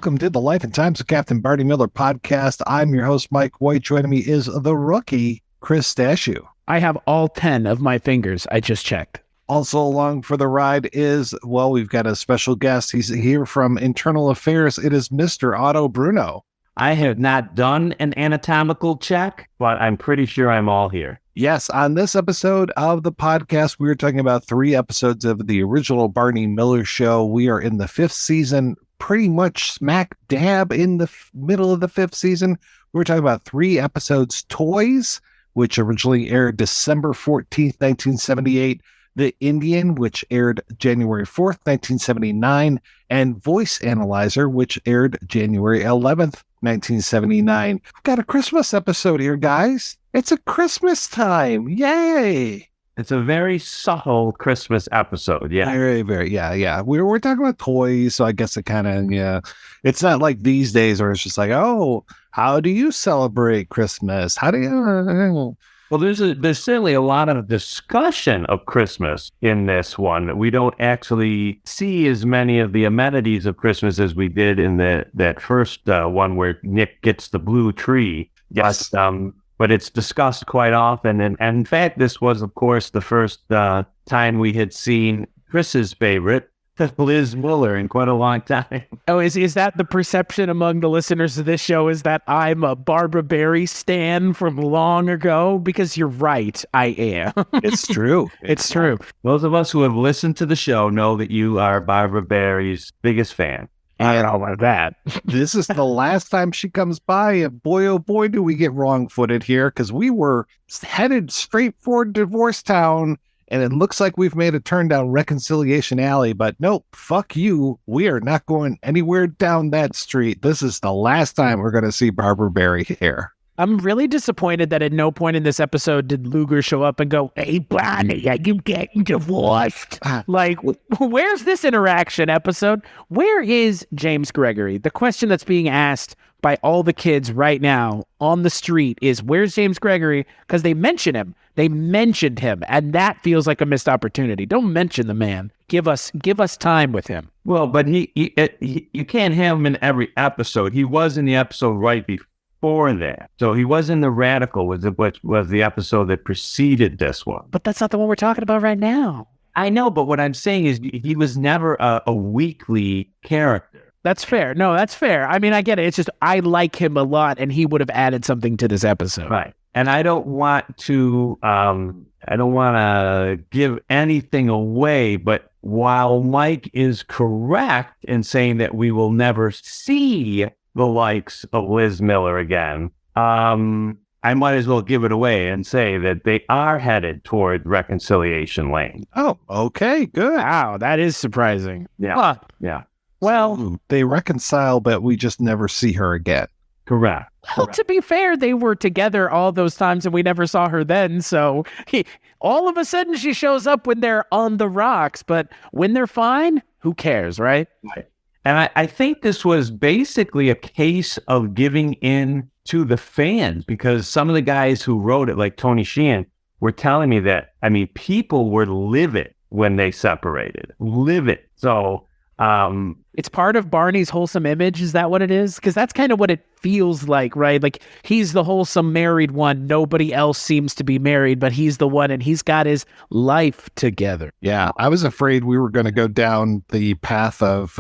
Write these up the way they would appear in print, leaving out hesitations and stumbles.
welcome to the Life and Times of Captain Barney Miller podcast. I'm your host, Mike White. Joining me is the rookie, Chris Stashew. I have all 10 of my fingers. I just checked. Also along for the ride is, well, we've got a special guest. He's here from Internal Affairs. It is Mr. Otto Bruno. I have not done an anatomical check, but I'm pretty sure I'm all here. Yes, on this episode of the podcast, we are talking about 3 episodes of the original Barney Miller show. We are in the 5th season, pretty much smack dab in the middle of the 5th season. We're talking about 3 episodes, Toys, which originally aired December 14th, 1978, The Indian, which aired January 4th, 1979, and Voice Analyzer, which aired January 11th, 1979. We've got a Christmas episode here, guys. It's a Christmas time. Yay! It's a very subtle Christmas episode. Yeah. Very, very, yeah. We're talking about toys, so I guess it kind of, yeah. It's not like these days where it's just like, oh, how do you celebrate Christmas? How do you... Well, there's certainly a lot of discussion of Christmas in this one. We don't actually see as many of the amenities of Christmas as we did in that first one where Nick gets the blue tree. Yes. But it's discussed quite often. And in fact, this was, of course, the first time we had seen Chris's favorite, Liz Miller, in quite a long time. Oh, is that the perception among the listeners of this show, is that I'm a Barbara Barry stan from long ago? Because you're right, I am. It's true. It's true. Those of us who have listened to the show know that you are Barbara Barry's biggest fan. I don't know about that. This is the last time she comes by, and boy, oh boy, do we get wrong-footed here, because we were headed straight for Divorce Town, and it looks like we've made a turn down Reconciliation Alley, but nope, fuck you. We are not going anywhere down that street. This is the last time we're going to see Barbara Barry here. I'm really disappointed that at no point in this episode did Luger show up and go, "Hey, Barney, are you getting divorced?" Like, where's this interaction episode? Where is James Gregory? The question that's being asked by all the kids right now on the street is, where's James Gregory? Because they mention him. They mentioned him, and that feels like a missed opportunity. Don't mention the man. Give us time with him. Well, but you can't have him in every episode. He was in the episode right before that. So he was in The Radical, which was the episode that preceded this one. But that's not the one we're talking about right now. I know, but what I'm saying is he was never a weekly character. That's fair. No, that's fair. I mean, I get it. It's just I like him a lot, and he would have added something to this episode. Right. And I don't want to give anything away, but while Mike is correct in saying that we will never see the likes of Liz Miller again, I might as well give it away and say that they are headed toward reconciliation lane. Oh, okay, good. Wow, that is surprising. Yeah. Huh. Yeah. Well, they reconcile, but we just never see her again. Correct. Well, to be fair, they were together all those times and we never saw her then. So all of a sudden she shows up when they're on the rocks. But when they're fine, who cares, right? Right. And I think this was basically a case of giving in to the fans, because some of the guys who wrote it, like Tony Sheehan, were telling me that, I mean, people were livid when they separated. Livid. So... it's part of Barney's wholesome image. Is that what it is? Because that's kind of what it feels like, right? Like he's the wholesome married one. Nobody else seems to be married, but he's the one, and he's got his life together. Yeah, I was afraid we were going to go down the path of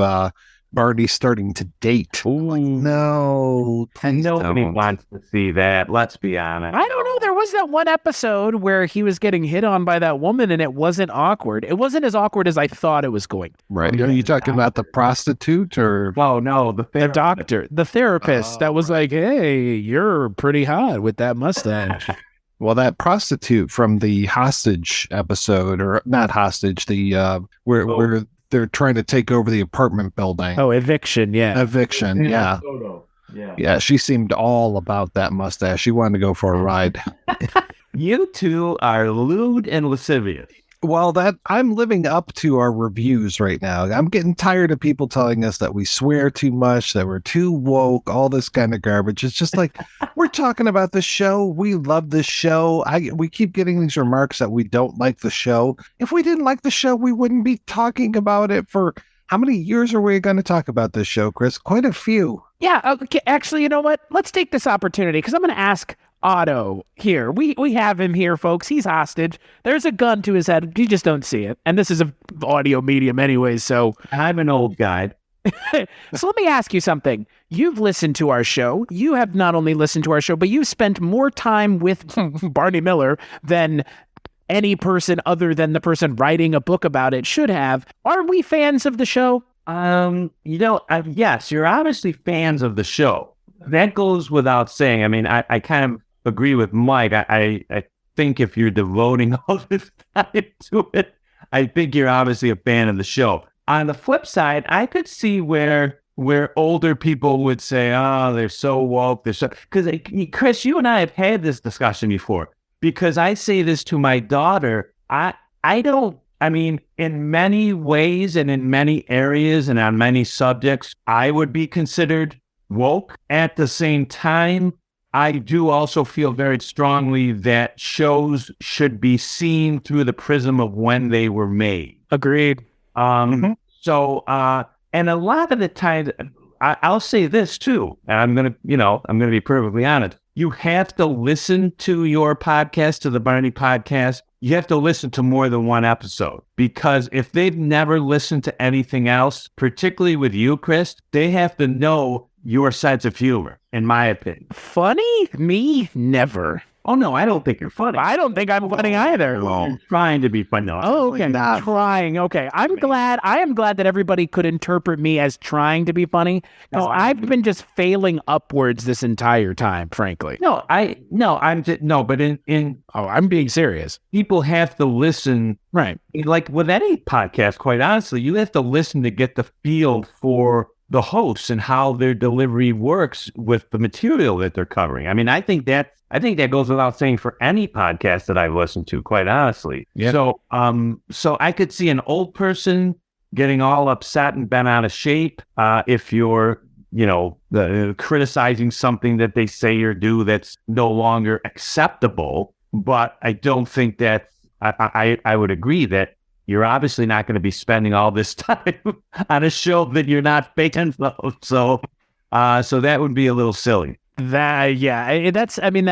Barney starting to date. Ooh. No, nobody wants to see that. Let's be honest. I don't know. There was that one episode where he was getting hit on by that woman, and it wasn't awkward. It wasn't as awkward as I thought it was going. Right. Are you talking about the prostitute or? Oh, no, the doctor, the therapist that was like, "Hey, you're pretty hot with that mustache." Well, that prostitute from the hostage episode, or not hostage, the where they're trying to take over the apartment building. Oh, eviction, yeah. Eviction, yeah. Yeah, she seemed all about that mustache. She wanted to go for a ride. You two are lewd and lascivious. Well, that I'm living up to our reviews right now. I'm getting tired of people telling us that we swear too much, that we're too woke, all this kind of garbage. It's just like, we're talking about the show. We love this show. We keep getting these remarks that we don't like the show. If we didn't like the show, we wouldn't be talking about it for How many years are we going to talk about this show, Chris? Quite a few. Yeah, okay, actually, you know what? Let's take this opportunity because I'm going to ask Otto here. We have him here, folks. He's hostage. There's a gun to his head. You just don't see it. And this is an audio medium anyways, so... I'm an old guy. So let me ask you something. You've listened to our show. You have not only listened to our show, but you've spent more time with Barney Miller than any person other than the person writing a book about it should have. Are we fans of the show? Yes, you're obviously fans of the show. That goes without saying. I mean, I kind of agree with Mike. I think if you're devoting all this time to it, I think you're obviously a fan of the show. On the flip side, I could see where older people would say, "Oh, they're so woke." Because Chris, you and I have had this discussion before. Because I say this to my daughter, I mean, in many ways and in many areas and on many subjects, I would be considered woke. At the same time, I do also feel very strongly that shows should be seen through the prism of when they were made. Agreed. So, and a lot of the times, I'll say this too, and I'm going to be perfectly honest. You have to listen to your podcast, to the Barney podcast. You have to listen to more than one episode, because if they've never listened to anything else, particularly with you, Chris, they have to know your sense of humor, in my opinion. Funny? Me? Never. Oh, no, I don't think you're funny. I don't think I'm funny either. You're trying to be funny. No, oh, okay. Trying. Okay. I am glad that everybody could interpret me as trying to be funny, because I've been just failing upwards this entire time, frankly. I'm being serious. People have to listen. Right. Like with any podcast, quite honestly, you have to listen to get the feel for the hosts and how their delivery works with the material that they're covering. I mean, I think that goes without saying for any podcast that I've listened to, quite honestly. Yeah. So I could see an old person getting all upset and bent out of shape if you're, criticizing something that they say or do that's no longer acceptable. But I don't think that I would agree that you're obviously not going to be spending all this time on a show that you're not fan of. So that would be a little silly. That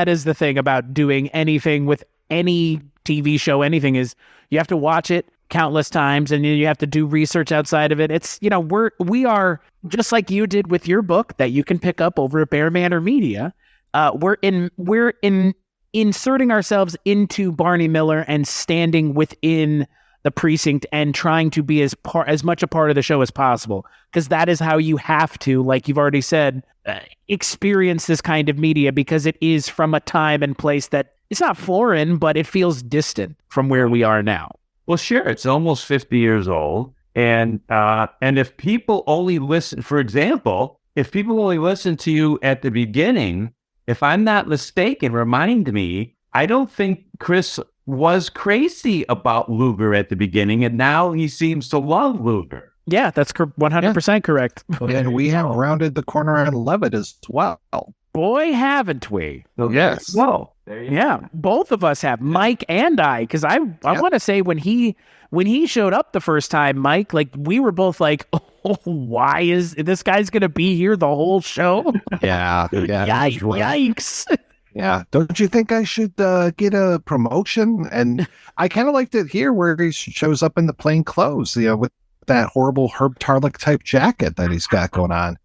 is the thing about doing anything with any TV show. Anything is you have to watch it countless times, and you have to do research outside of it. It's we are just like you did with your book that you can pick up over at Bear Manor Media. We're inserting ourselves into Barney Miller and standing within the precinct and trying to be as much a part of the show as possible, because that is how you have to, like you've already said, experience this kind of media, because it is from a time and place that it's not foreign, but it feels distant from where we are now. Well, sure, it's almost 50 years old, and if people only listen, for example, if people only listen to you at the beginning, if I'm not mistaken, remind me, I don't think Chris was crazy about Luger at the beginning, and now he seems to love Luger. Yeah, that's 100% correct. And we have rounded the corner on Levitt as well. Boy, haven't we? Yes. Well, yeah, both of us have, Mike and I, because I want to say when he showed up the first time, Mike, like we were both like, oh, why is this guy's going to be here the whole show? Yeah. Yikes. Yeah. Don't you think I should get a promotion? And I kind of liked it here where he shows up in the plain clothes, with that horrible Herb Tarlick type jacket that he's got going on.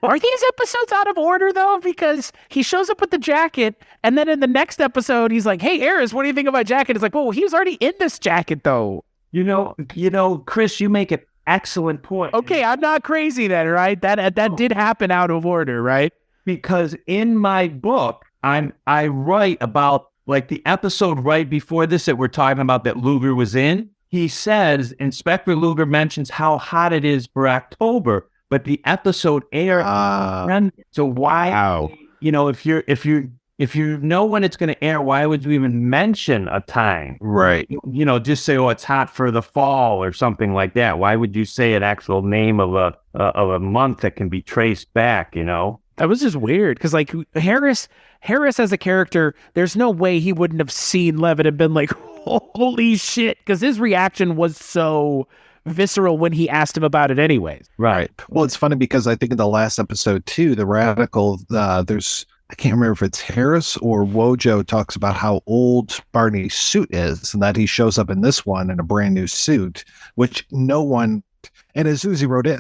Are these episodes out of order, though? Because he shows up with the jacket, and then in the next episode, he's like, hey, Eris, what do you think of my jacket? It's like, well, he was already in this jacket, though. Chris, you make an excellent point. Okay, I'm not crazy then, right? That did happen out of order, right? Because in my book, I write about, like, the episode right before this that we're talking about that Luger was in. He says, Inspector Luger mentions how hot it is for October, but the episode aired. So why, if you know when it's going to air, why would you even mention a time? Right. Just say, oh, it's hot for the fall or something like that. Why would you say an actual name of a month that can be traced back, That was just weird, because like Harris as a character, there's no way he wouldn't have seen Levitt and been like, holy shit, because his reaction was so visceral when he asked him about it anyways. Right. Well, it's funny because I think in the last episode too, the radical, I can't remember if it's Harris or Wojo talks about how old Barney's suit is and that he shows up in this one in a brand new suit, which no one, and as Susie wrote it,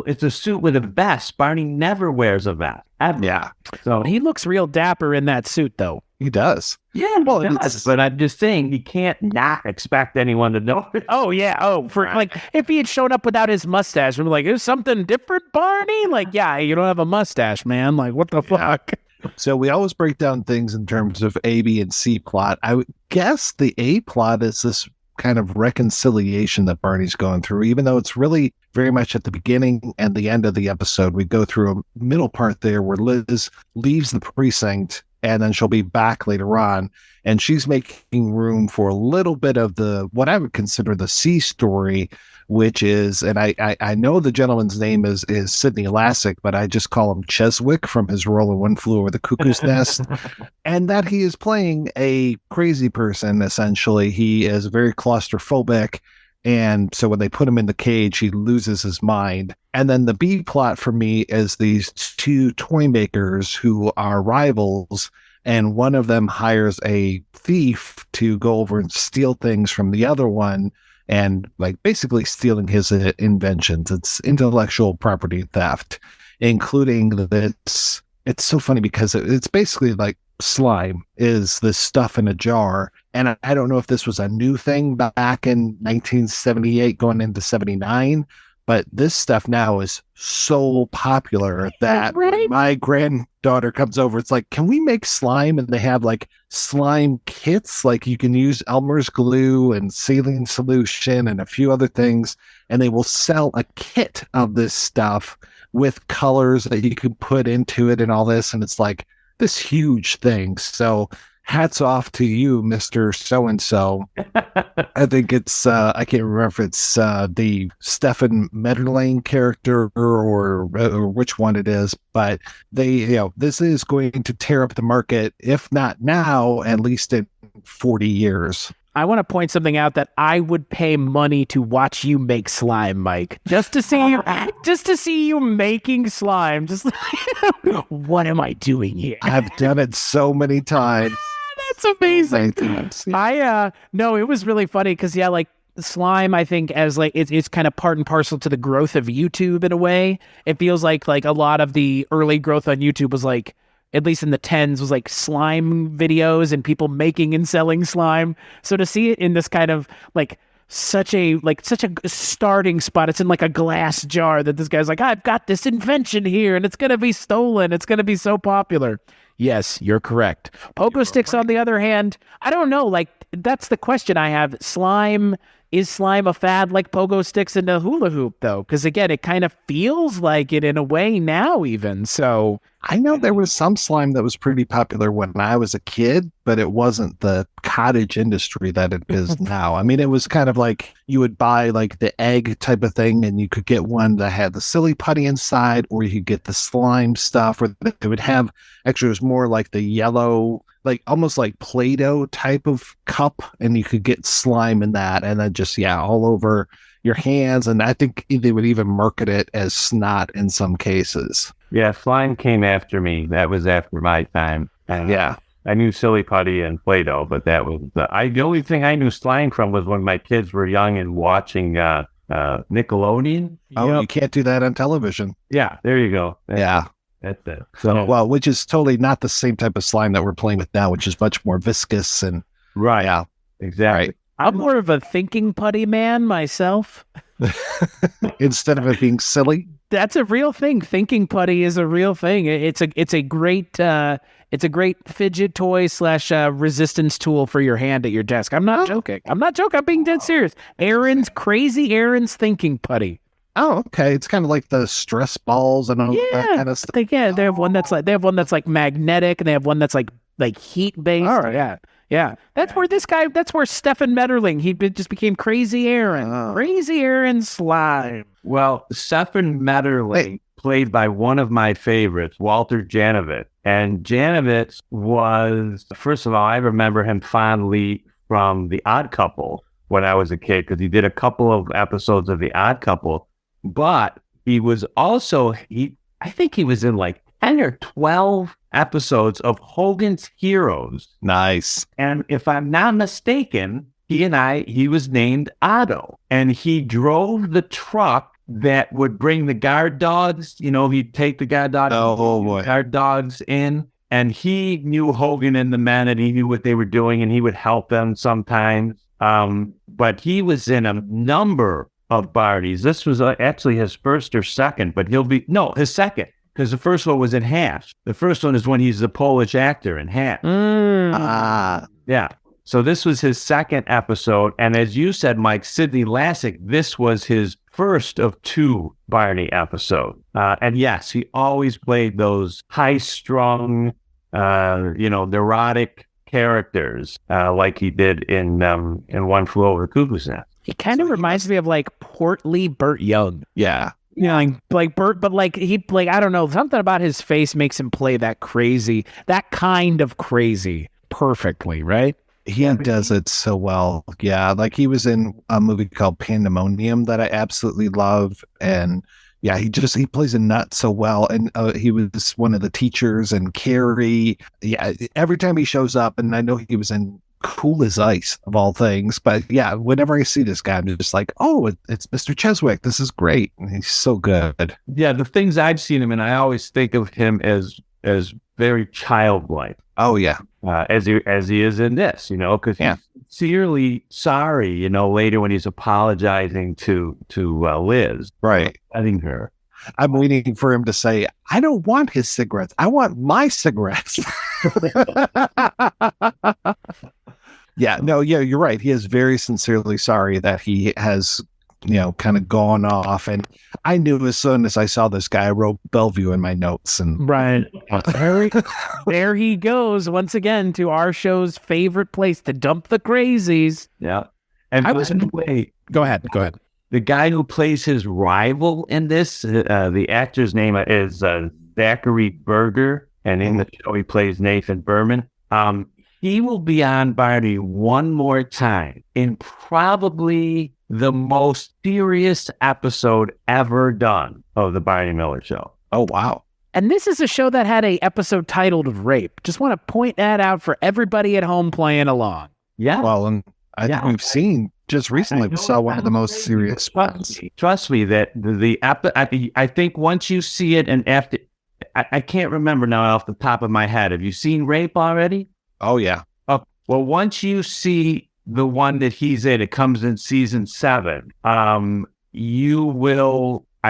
it's a suit with a vest. Barney never wears a vest. Ever. Yeah. So he looks real dapper in that suit though. He does. Yeah, well, he does. But I'm just saying he can't not expect anyone to know it. Oh yeah. Oh, for like if he had shown up without his mustache, we're like, is something different, Barney? Like, yeah, you don't have a mustache, man. Like, what the fuck? So we always break down things in terms of A, B, and C plot. I would guess the A plot is this kind of reconciliation that Barney's going through, even though it's really very much at the beginning and the end of the episode. We go through a middle part there where Liz leaves the precinct and then she'll be back later on. And she's making room for a little bit of the, what I would consider the C story, which is, and I know the gentleman's name is Sidney Lassick, but I just call him Cheswick from his role in One Flew Over the Cuckoo's Nest, and that he is playing a crazy person, essentially. He is very claustrophobic, and so when they put him in the cage, he loses his mind. And then the B plot for me is these two toy makers who are rivals, and one of them hires a thief to go over and steal things from the other one, and like basically stealing his inventions. It's intellectual property theft, including this. It's so funny because it's basically like slime is this stuff in a jar. And I don't know if this was a new thing back in 1978 going into 79, but this stuff now is so popular that when my granddaughter comes over, it's like, can we make slime? And they have like slime kits, like you can use Elmer's glue and saline solution and a few other things. And they will sell a kit of this stuff with colors that you can put into it and all this. And it's like this huge thing. So hats off to you, Mr. So-and-so. I think it's, I can't remember if it's the Stefan Metterling character or which one it is, but this is going to tear up the market, if not now, at least in 40 years. I want to point something out that I would pay money to watch you make slime, Mike. Just to see you making slime. Just like, what am I doing here? I've done it so many times. That's amazing. No, it was really funny because like slime, I think as like it's kind of part and parcel to the growth of YouTube in a way. It feels like a lot of the early growth on YouTube was like, at least in the 10s, was like slime videos and people making and selling slime. So to see it in this kind of such a starting spot, it's in like a glass jar that this guy's like, I've got this invention here and it's going to be stolen. It's going to be so popular. Yes, you're correct. Pogo sticks, on the other hand, I don't know. Like, that's the question I have. Is slime a fad like pogo sticks and a hula hoop, though? Because, again, it kind of feels like it in a way now, even. So I know there was some slime that was pretty popular when I was a kid, but it wasn't the cottage industry that it is now. I mean, it was kind of like you would buy like the egg type of thing, and you could get one that had the silly putty inside, or you could get the slime stuff, or they would have, actually, it was more like the yellow, like almost like Play-Doh type of cup, and you could get slime in that, and then just, all over your hands. And I think they would even market it as snot in some cases. Yeah, slime came after me. That was after my time. And I knew silly putty and Play-Doh, but that was the only thing I knew slime from was when my kids were young and watching Nickelodeon. Oh, you can't do that on television. Yeah, there you go. Yeah. That's it. So, well, which is totally not the same type of slime that we're playing with now, which is much more viscous and right. Yeah, exactly. Right. I'm more of a thinking putty man myself. Instead of it being silly. That's a real thing. Thinking putty is a real thing. It's a great fidget toy / resistance tool for your hand at your desk. I'm not joking. I'm being dead serious. Crazy Aaron's thinking putty. Oh, okay. It's kind of like the stress balls and all that kind of stuff. They have one that's like magnetic, and they have one that's like heat based. All right. Yeah. That's where Stefan Metterling, just became Crazy Aaron. Oh. Crazy Aaron slime. Well, Stefan Metterling, played by one of my favorites, Walter Janovich. And Janovich was, first of all, I remember him fondly from The Odd Couple, when I was a kid because he did a couple of episodes of The Odd Couple, but he was also, I think he was in like 10 or 12 episodes of Hogan's Heroes. Nice. And if I'm not mistaken, he was named Otto, and he drove the truck that would bring the guard dogs. He'd take the guard dogs in, and he knew Hogan and the men, and he knew what they were doing, and he would help them sometimes. But he was in a number of Barneys. This was actually his first or second, but his second, because the first one was in Hash. The first one is when he's the Polish actor in Hash. Yeah. So this was his second episode, and as you said, Mike, Sidney Lassick, this was his first of 2 Barney episodes. And yes, he always played those high-strung, neurotic characters, like he did in One Flew Over the Cuckoo's Nest. He kind of reminds me of like portly Burt Young. Yeah. Like Burt, but like I don't know, something about his face makes him play that kind of crazy perfectly, right? He does it so well. Yeah, like he was in a movie called Pandemonium that I absolutely love, and yeah, he plays a nut so well. And he was one of the teachers in Carrie. Yeah, every time he shows up, and I know he was in Cool as Ice of all things, but yeah, whenever I see this guy, I'm just like, oh, it's Mr. Cheswick. This is great, and he's so good. Yeah, the things I've seen him in, I always think of him as very childlike. Oh yeah. As he is in this, because he's sincerely sorry, later when he's apologizing to Liz. Right. Letting her. I'm waiting for him to say, I don't want his cigarettes. I want my cigarettes. Yeah, you're right. He is very sincerely sorry that he has, kind of gone off. And I knew as soon as I saw this guy, I wrote Bellevue in my notes. And right. There he goes once again to our show's favorite place to dump the crazies. Yeah. And by the way, go ahead. The guy who plays his rival in this, the actor's name is Zachary Berger, and in the show he plays Nathan Berman. He will be on Barney one more time in probably the most serious episode ever done of the Barney Miller Show. Oh, wow. And this is a show that had an episode titled Rape. Just want to point that out for everybody at home playing along. Yeah. Well, and I think we've seen just recently, we saw one of the most serious ones. Trust me that I think once you see it, and after, I can't remember now off the top of my head. Have you seen Rape already? Oh, yeah. Well, once you see the one that he's in, it comes in season 7. I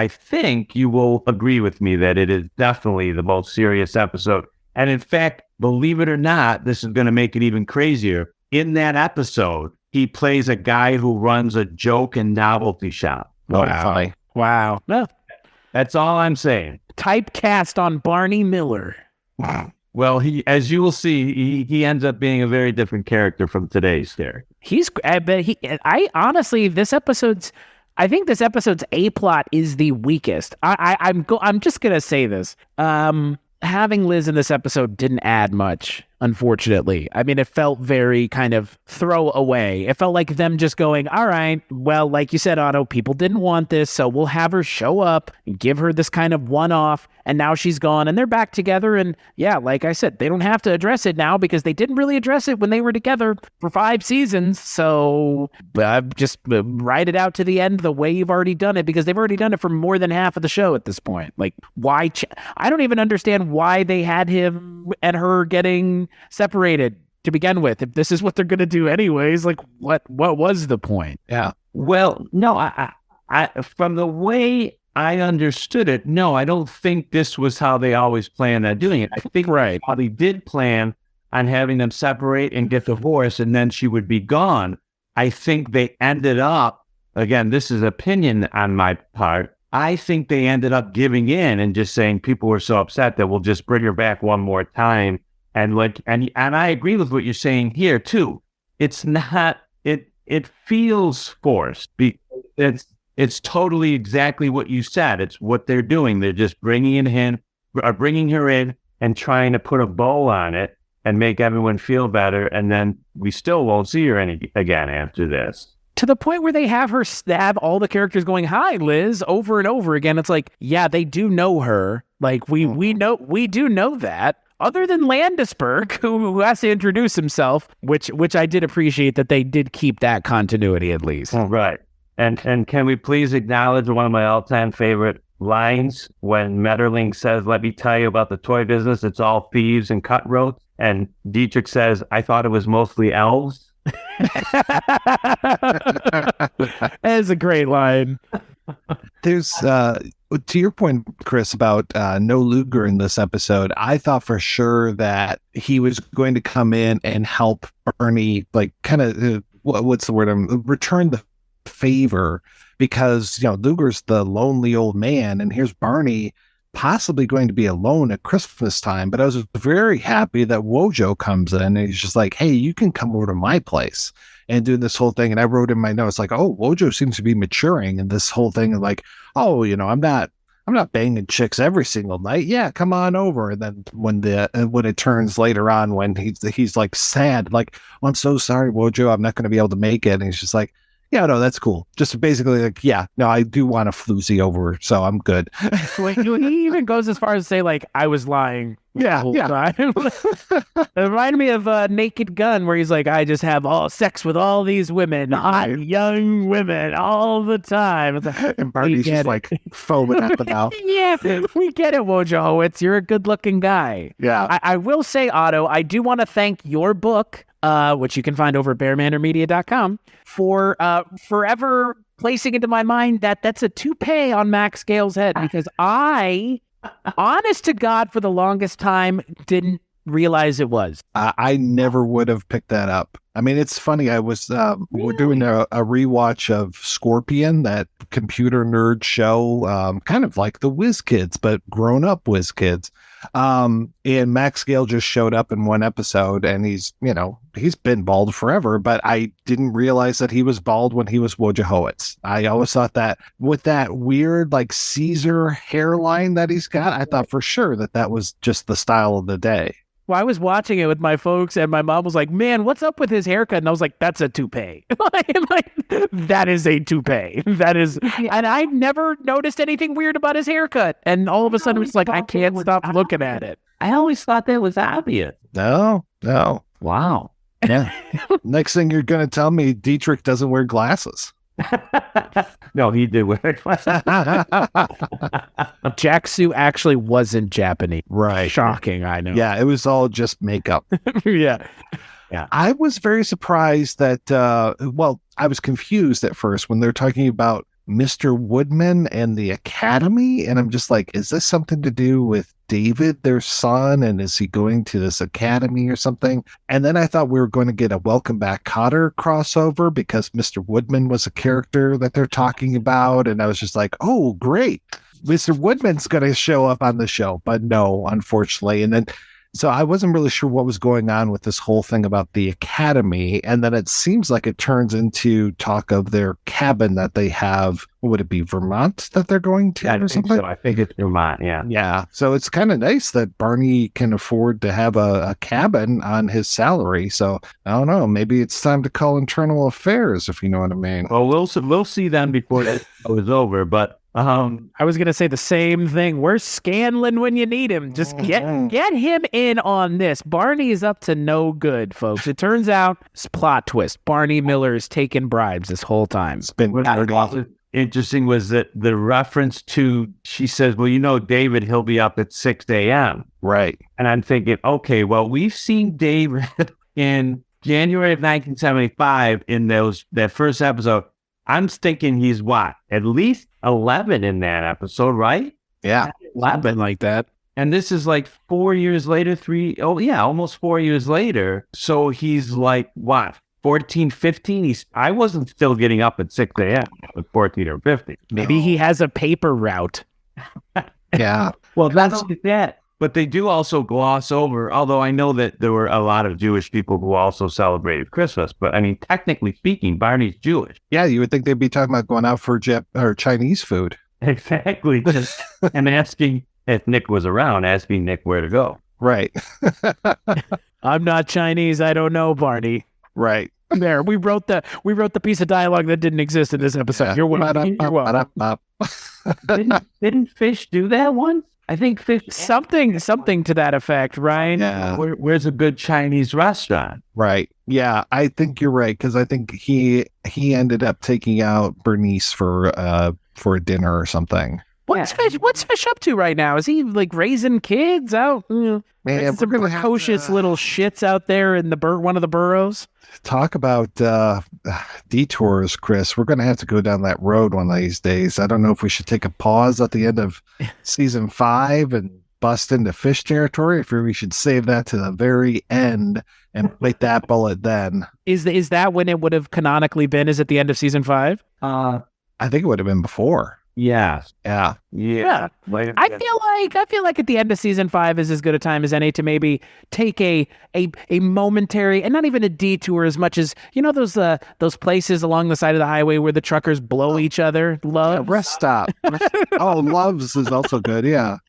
think you will agree with me that it is definitely the most serious episode. And in fact, believe it or not, this is going to make it even crazier. In that episode, he plays a guy who runs a joke and novelty shop. Wow. No. That's all I'm saying. Typecast on Barney Miller. Wow. Well, as you will see, he ends up being a very different character from today's character. I think this episode's A plot is the weakest. I'm just gonna say this. Having Liz in this episode didn't add much, unfortunately. I mean, it felt very kind of throwaway. It felt like them just going, all right, well, like you said, Otto, people didn't want this, so we'll have her show up and give her this kind of one-off, and now she's gone, and they're back together, and yeah, like I said, they don't have to address it now because they didn't really address it when they were together for 5 seasons, so just write it out to the end the way you've already done it, because they've already done it for more than half of the show at this point. Like, why? I don't even understand why they had him and her getting separated to begin with. If this is what they're going to do anyways, like what was the point? Yeah. Well, no, I from the way I understood it, no, I don't think this was how they always planned on doing it. I think right. They did plan on having them separate and get divorced, and then she would be gone. I think they ended up, again, this is opinion on my part, I think they ended up giving in and just saying people were so upset that we'll just bring her back one more time. And I agree with what you're saying here too. It's not, it feels forced. It's totally exactly what you said. It's what they're doing. They're just bringing her in and trying to put a bow on it and make everyone feel better. And then we still won't see her again after this. to the point where they have her stab all the characters going, "Hi, Liz," over and over again. It's like, yeah, they do know her. Like we do know that. Other than Landisberg, who has to introduce himself, which I did appreciate that they did keep that continuity at least. Right. And can we please acknowledge one of my all-time favorite lines when Metterling says, "Let me tell you about the toy business. It's all thieves and cutthroats." And Dietrich says, "I thought it was mostly elves." That is a great line. There's to your point, Chris, about no Luger in this episode. I thought for sure that he was going to come in and help Barney, like kind of what's the word? Return the favor, because Luger's the lonely old man, and here's Barney possibly going to be alone at Christmas time. But I was very happy that Wojo comes in and he's just like, "Hey, you can come over to my place," and do this whole thing. And I wrote in my notes like, "Oh, Wojo seems to be maturing in this whole thing." And like, "Oh, I'm not banging chicks every single night. Yeah, come on over." And then when it turns later on, when he's like sad, like, "Oh, I'm so sorry, Wojo, I'm not going to be able to make it." And he's just like, "Yeah, no, that's cool." Just basically like, "Yeah, no, I do want a floozy over, so I'm good." He even goes as far as to say, like, "I was lying." Yeah. It reminded me of Naked Gun, where he's like, "I just have sex with all these women, hot young women, all the time." Like, and Barney's just like foaming at the mouth. Yeah, we get it, Wojciechowicz. You're a good-looking guy. Yeah. I will say, Otto, I do want to thank your book, which you can find over at bearmandermedia.com, for forever placing into my mind that that's a toupee on Max Gale's head, because I, honest to God, for the longest time, didn't realize it was. I never would have picked that up. I mean, it's funny. I was we're doing a rewatch of Scorpion, that computer nerd show, kind of like the Whiz Kids, but grown up Whiz Kids. And Max Gale just showed up in one episode, and he's been bald forever, but I didn't realize that he was bald when he was Wojciechowicz. I always thought that with that weird like Caesar hairline that he's got, I thought for sure that was just the style of the day. Well, I was watching it with my folks, and my mom was like, "Man, what's up with his haircut?" And I was like, "That's a toupee." That is a toupee. That is, and I never noticed anything weird about his haircut. And all of a sudden, it's like, I can't stop looking at it. I always thought that was obvious. No. Wow. Yeah. Next thing you're going to tell me, Dietrich doesn't wear glasses. No, he did wear glasses. Jacksu actually wasn't Japanese. Right. Shocking, I know. Yeah, it was all just makeup. Yeah. I was very surprised that, I was confused at first when they're talking about Mr. Woodman and the Academy. And I'm just like, is this something to do with David, their son? And is he going to this academy or something? And then I thought we were going to get a Welcome Back Kotter crossover, because Mr. Woodman was a character that they're talking about. And I was just like, oh, great. Mr. Woodman's going to show up on the show. But no, unfortunately. And then so I wasn't really sure what was going on with this whole thing about the academy. And then it seems like it turns into talk of their cabin that they have. Would it be Vermont that they're going to? I think so. I think it's Vermont. Yeah. Yeah. So it's kind of nice that Barney can afford to have a cabin on his salary. So I don't know. Maybe it's time to call internal affairs, if you know what I mean. Well, we'll see them before it was over. But I was going to say the same thing. Where's Scanlon when you need him? Just get him in on this. Barney is up to no good, folks. It turns out, it's plot twist, Barney Miller is taking bribes this whole time. It's been interesting was that the reference to, she says, well, David, he'll be up at 6 a.m. Right. And I'm thinking, okay, well, we've seen David in January of 1975 in that first episode. I'm thinking he's what? At least 11 in that episode, right? Yeah. 11 like that. And this is like 4 years later, almost 4 years later. So he's like, what, 14, 15? I wasn't still getting up at 6 a.m. at 14 or 15. Maybe he has a paper route. Yeah. Well, that's that. But they do also gloss over, although I know that there were a lot of Jewish people who also celebrated Christmas. But I mean, technically speaking, Barney's Jewish. Yeah, you would think they'd be talking about going out for Chinese food. Exactly. And asking, if Nick was around, asking Nick where to go. Right. I'm not Chinese. I don't know, Barney. Right. There, we wrote the piece of dialogue that didn't exist in this episode. Yeah. You're welcome. You're welcome. Didn't Fish do that once? I think Fish Something to that effect, right? Yeah. Where's a good Chinese restaurant? Right. Yeah, I think you're right, because I think he ended up taking out Bernice for a dinner or something. What's Fish up to right now? Is he like raising kids out? Man, Some precocious little shits out there in one of the boroughs. Talk about detours, Chris. We're going to have to go down that road one of these days. I don't know if we should take a pause at the end of season 5 and bust into Fish territory, if we should save that to the very end and bite that bullet then. Is that when it would have canonically been? Is it the end of season 5? I think it would have been before. Yes. Yeah. I feel like at the end of season 5 is as good a time as any to maybe take a momentary, and not even a detour as much as, those places along the side of the highway where the truckers blow each other. Loves. Rest stop. Loves is also good. Yeah.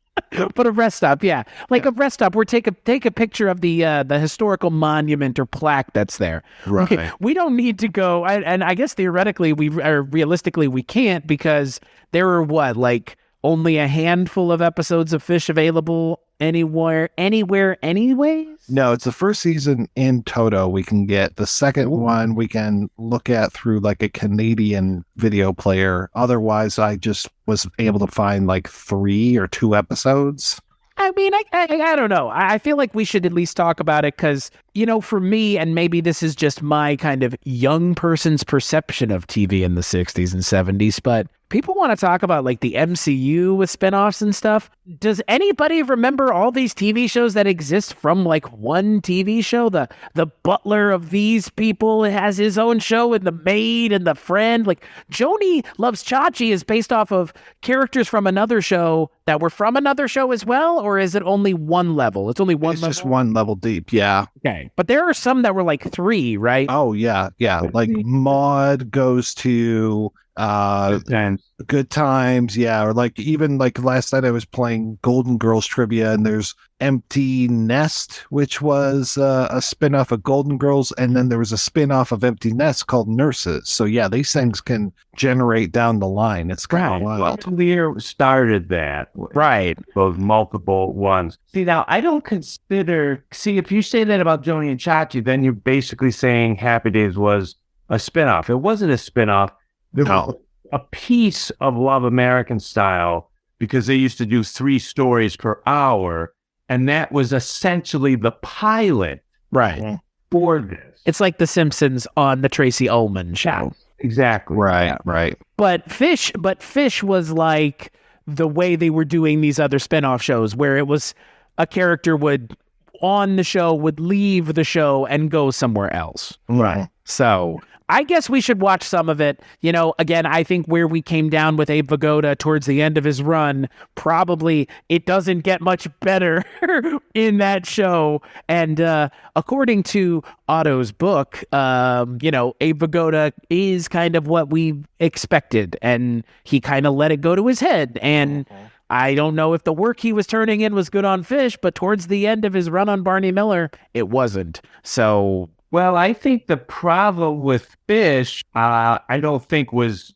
But a rest stop, yeah, a rest stop. Where take a picture of the historical monument or plaque that's there. Right. Okay, we don't need to go, and I guess theoretically realistically we can't, because there are only a handful of episodes of Fish available anywhere, anyways. No, it's the first season in toto we can get. The second one we can look at through a Canadian video player. Otherwise, I just was able to find 3 or 2 episodes. I mean, I don't know. I feel like we should at least talk about it because, for me, and maybe this is just my kind of young person's perception of TV in the 60s and 70s, but people want to talk about the MCU with spinoffs and stuff. Does anybody remember all these TV shows that exist from one TV show? The butler of these people has his own show, and the maid and the friend. Joni Loves Chachi is based off of characters from another show that were from another show as well, or is it only one level? It's only one level? It's just one level deep, yeah. Okay. But there are some that were 3, right? Oh, yeah. Maud goes to Good Times, yeah. Or even last night I was playing Golden Girls trivia, and there's Empty Nest, which was a spin-off of Golden Girls, and then there was a spin-off of Empty Nest called Nurses. So yeah, these things can generate down the line. It's kind of wild. Well, Clear started that. Right. Those multiple ones. See, now I don't consider, if you say that about Joni and Chachi, then you're basically saying Happy Days was a spin-off. It wasn't a spin-off. There was a piece of Love American Style, because they used to do 3 stories per hour, and that was essentially the pilot, right, for this. It's like The Simpsons on the Tracy Ullman show. Exactly. Right. But Fish was the way they were doing these other spinoff shows, where it was a character would leave the show and go somewhere else. Right. So I guess we should watch some of it. Again, I think where we came down with Abe Vigoda towards the end of his run, probably it doesn't get much better in that show. And according to Otto's book, Abe Vigoda is kind of what we expected, and he kind of let it go to his head. And I don't know if the work he was turning in was good on Fish, but towards the end of his run on Barney Miller, it wasn't. So... Well, I think the problem with Fish, I don't think was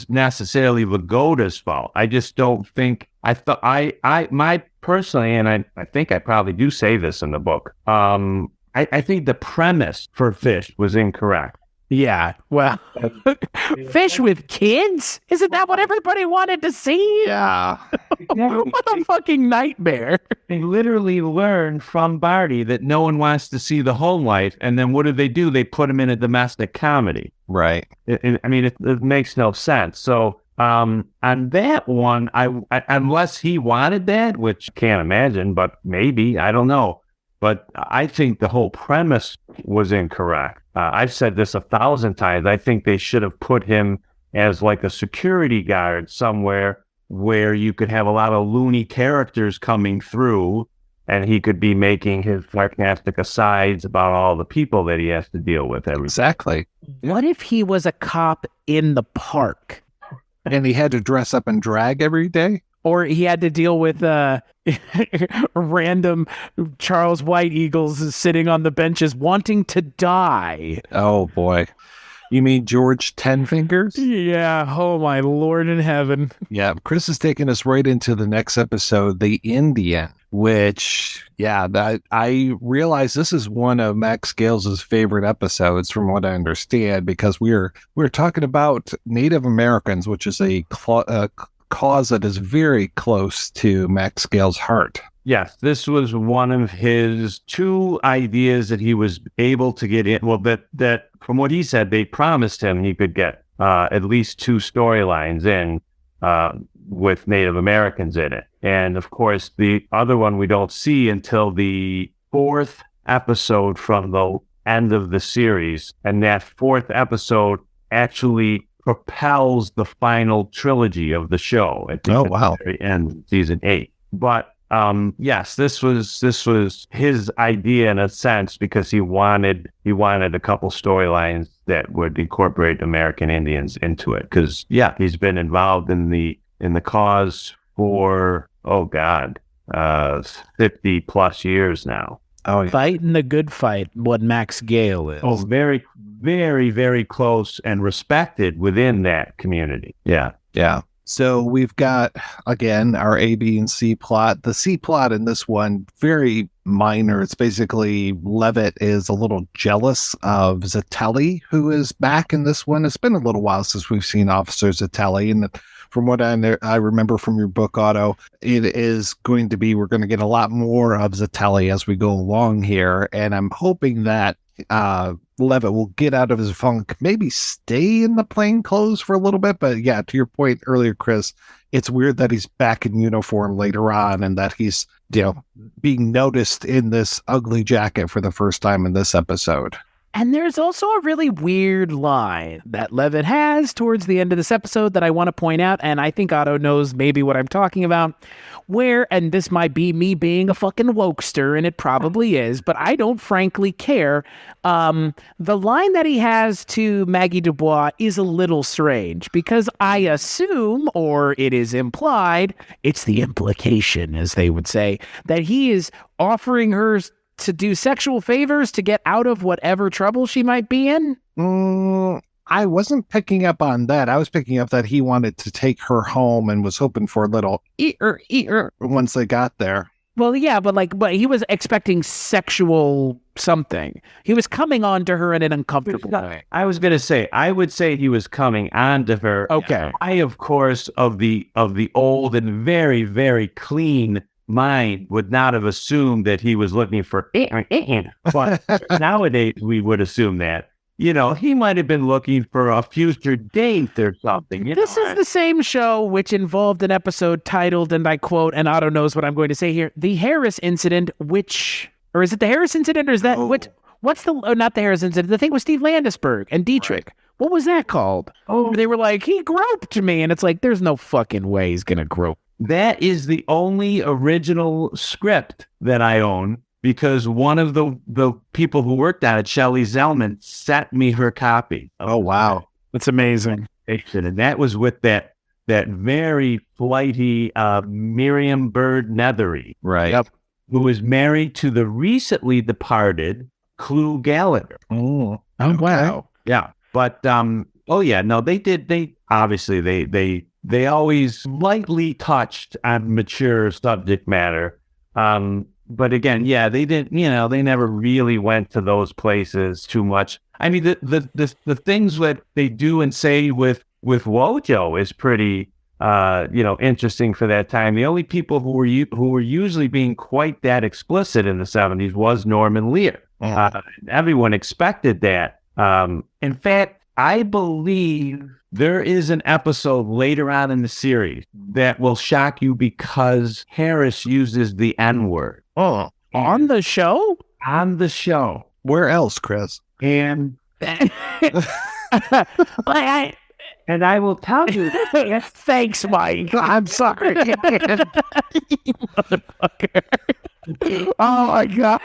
necessarily Vigoda's fault. I just don't think, my personally, and I think I probably do say this in the book, I think the premise for Fish was incorrect. Yeah, well, Fish with kids? Isn't that what everybody wanted to see? Yeah. What a fucking nightmare. They literally learned from Barney that no one wants to see the home life, and then what do? They put him in a domestic comedy. Right. It makes no sense. So on that one, I unless he wanted that, which I can't imagine, but maybe, I don't know. But I think the whole premise was incorrect. I've said this 1,000 times. I think they should have put him as a security guard somewhere where you could have a lot of loony characters coming through, and he could be making his sarcastic asides about all the people that he has to deal with every day. Exactly. What if he was a cop in the park? And he had to dress up and drag every day? Or he had to deal with random Charles White Eagles sitting on the benches wanting to die. Oh, boy. You mean George Ten Fingers? Yeah. Oh, my Lord in heaven. Yeah. Chris is taking us right into the next episode, The Indian, which, I realize this is one of Max Gales's favorite episodes, from what I understand, because we're talking about Native Americans, which is a cause that is very close to Max Gale's heart. Yes, this was one of his 2 ideas that he was able to get in. Well, that from what he said, they promised him he could get at least 2 storylines in with Native Americans in it. And of course, the other one we don't see until the 4th episode from the end of the series. And that 4th episode actually propels the final trilogy of the show at the very end of season 8. But yes, this was his idea in a sense, because he wanted a couple storylines that would incorporate American Indians into it. Because he's been involved in the cause for 50 plus years now. Oh, yeah. Fighting the good fight, what Max Gale is. Oh, very, very, very close and respected within that community. Yeah. Yeah. So we've got, again, our A, B, and C plot. The C plot in this one, very minor. It's basically Levitt is a little jealous of Zatelli, who is back in this one. It's been a little while since we've seen Officer Zatelli. And from what I remember from your book, Otto, it is going to be, we're going to get a lot more of Zatelli as we go along here. And I'm hoping that Levitt will get out of his funk, maybe stay in the plain clothes for a little bit. But yeah, to your point earlier, Chris, it's weird that he's back in uniform later on and that he's, being noticed in this ugly jacket for the first time in this episode. And there's also a really weird line that Levitt has towards the end of this episode that I want to point out, and I think Otto knows maybe what I'm talking about, where, and this might be me being a fucking wokester, and it probably is, but I don't frankly care. The line that he has to Maggie Dubois is a little strange, because I assume, or it is implied, it's the implication, as they would say, that he is offering her to do sexual favors to get out of whatever trouble she might be in? I wasn't picking up on that. I was picking up that he wanted to take her home and was hoping for a little eat-er once they got there. Well, yeah, but he was expecting sexual something. He was coming on to her in an uncomfortable way. I was going to say, I would say he was coming on to her. Okay. I, of course, of the old and very, very clean mind, would not have assumed that he was looking for but nowadays we would assume that he might have been looking for a future date or something. This is the same show which involved an episode titled, and I quote, and Otto knows what I'm going to say here, the Harris incident, or is it the Harris incident, or is that what's the not the Harris incident, the thing with Steve Landisberg and Dietrich, right. What was that called? They were like, he groped me, and it's like, there's no fucking way he's gonna grope. That is the only original script that I own, because one of the people who worked on it, Shelley Zellman, sent me her copy. Oh, wow. That's amazing. And that was with that very flighty Miriam Byrd Nethery, right? Yep, who was married to the recently departed Clu Gallagher. Oh, okay. Wow. Yeah. But, they always lightly touched on mature subject matter. But again, they didn't, they never really went to those places too much. I mean, the things that they do and say with Wojo is pretty, interesting for that time. The only people who were usually being quite that explicit in the 70s was Norman Lear. Everyone expected that. In fact, I believe there is an episode later on in the series that will shock you because Harris uses the N-word. Oh, on the show? On the show. Where else, Chris? And and I will tell you. Thanks, Mike. I'm sorry. You motherfucker. Oh my God.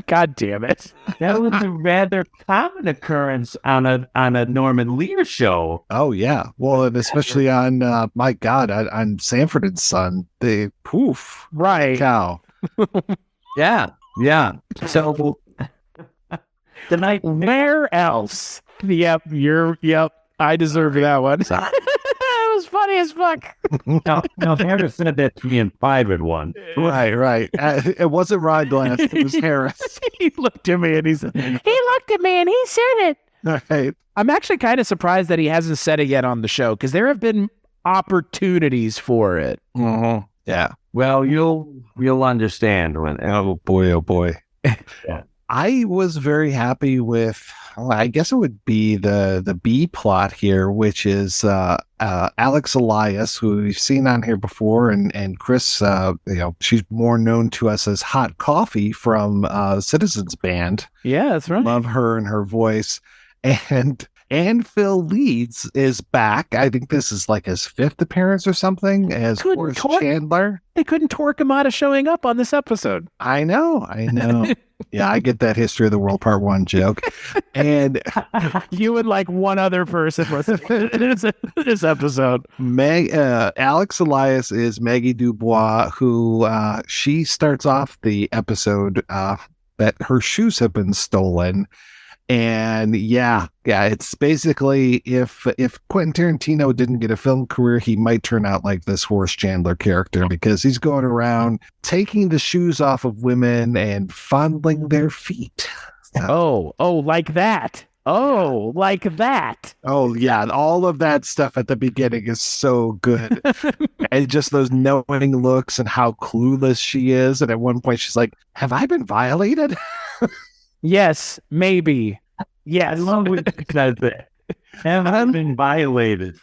God damn it. That was a rather common occurrence on a Norman Lear show. Oh yeah, well, and especially on my God, on Sanford and Son, the poof, Right. cow. Yeah. So tonight, Where else? Yep. I deserve that one. That was funny as fuck. no, Harris said that 3 and 5 had won. Right. It wasn't Rod Glass, it was Harris. He looked at me and he said, he looked at me and he said it. All right. I'm actually kind of surprised that he hasn't said it yet on the show because there have been opportunities for it. Mm-hmm. Yeah. Well, you'll understand when. Oh boy. Oh boy. Yeah. I was very happy with, well, I guess it would be the B plot here, which is Alex Elias, who we've seen on here before, and Chris, she's more known to us as Hot Coffee from Citizens Band. Yeah, that's right. Love her and her voice. And Phil Leeds is back. I think this is like his 5th appearance or something as Horace Chandler. They couldn't torque him out of showing up on this episode. I know. Yeah, I get that History of the World Part 1 joke. And you and like one other person was in this episode. Alex Elias is Maggie Dubois, who she starts off the episode that her shoes have been stolen. And yeah, it's basically if Quentin Tarantino didn't get a film career, he might turn out like this Horace Chandler character because he's going around taking the shoes off of women and fondling their feet. Oh, like that. Oh, like that. Oh, yeah. All of that stuff at the beginning is so good. And just those knowing looks and how clueless she is. And at one point, she's like, have I been violated? Yes, maybe. Yes. I love when she says that. Have I been violated?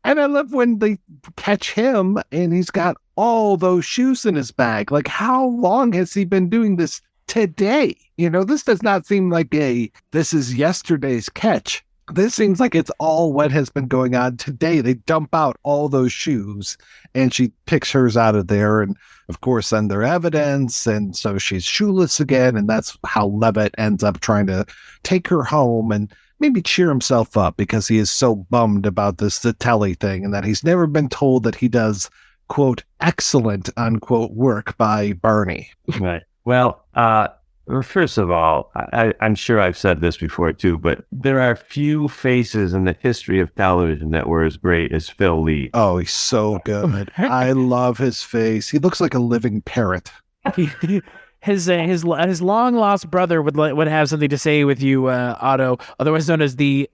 And I love when they catch him and he's got all those shoes in his bag. Like, how long has he been doing this today? This does not seem like this is yesterday's catch. This seems like it's all what has been going on today. They dump out all those shoes and she picks hers out of there. And of course, then they're evidence. And so she's shoeless again. And that's how Levitt ends up trying to take her home and maybe cheer himself up because he is so bummed about this Zitelli thing and that he's never been told that he does, quote, excellent, unquote, work by Barney. Right. Well, first of all, I'm sure I've said this before too, but there are few faces in the history of television that were as great as Phil Leeds. Oh, he's so good. I love his face. He looks like a living parrot. His long lost brother would have something to say with you, Otto, otherwise known as the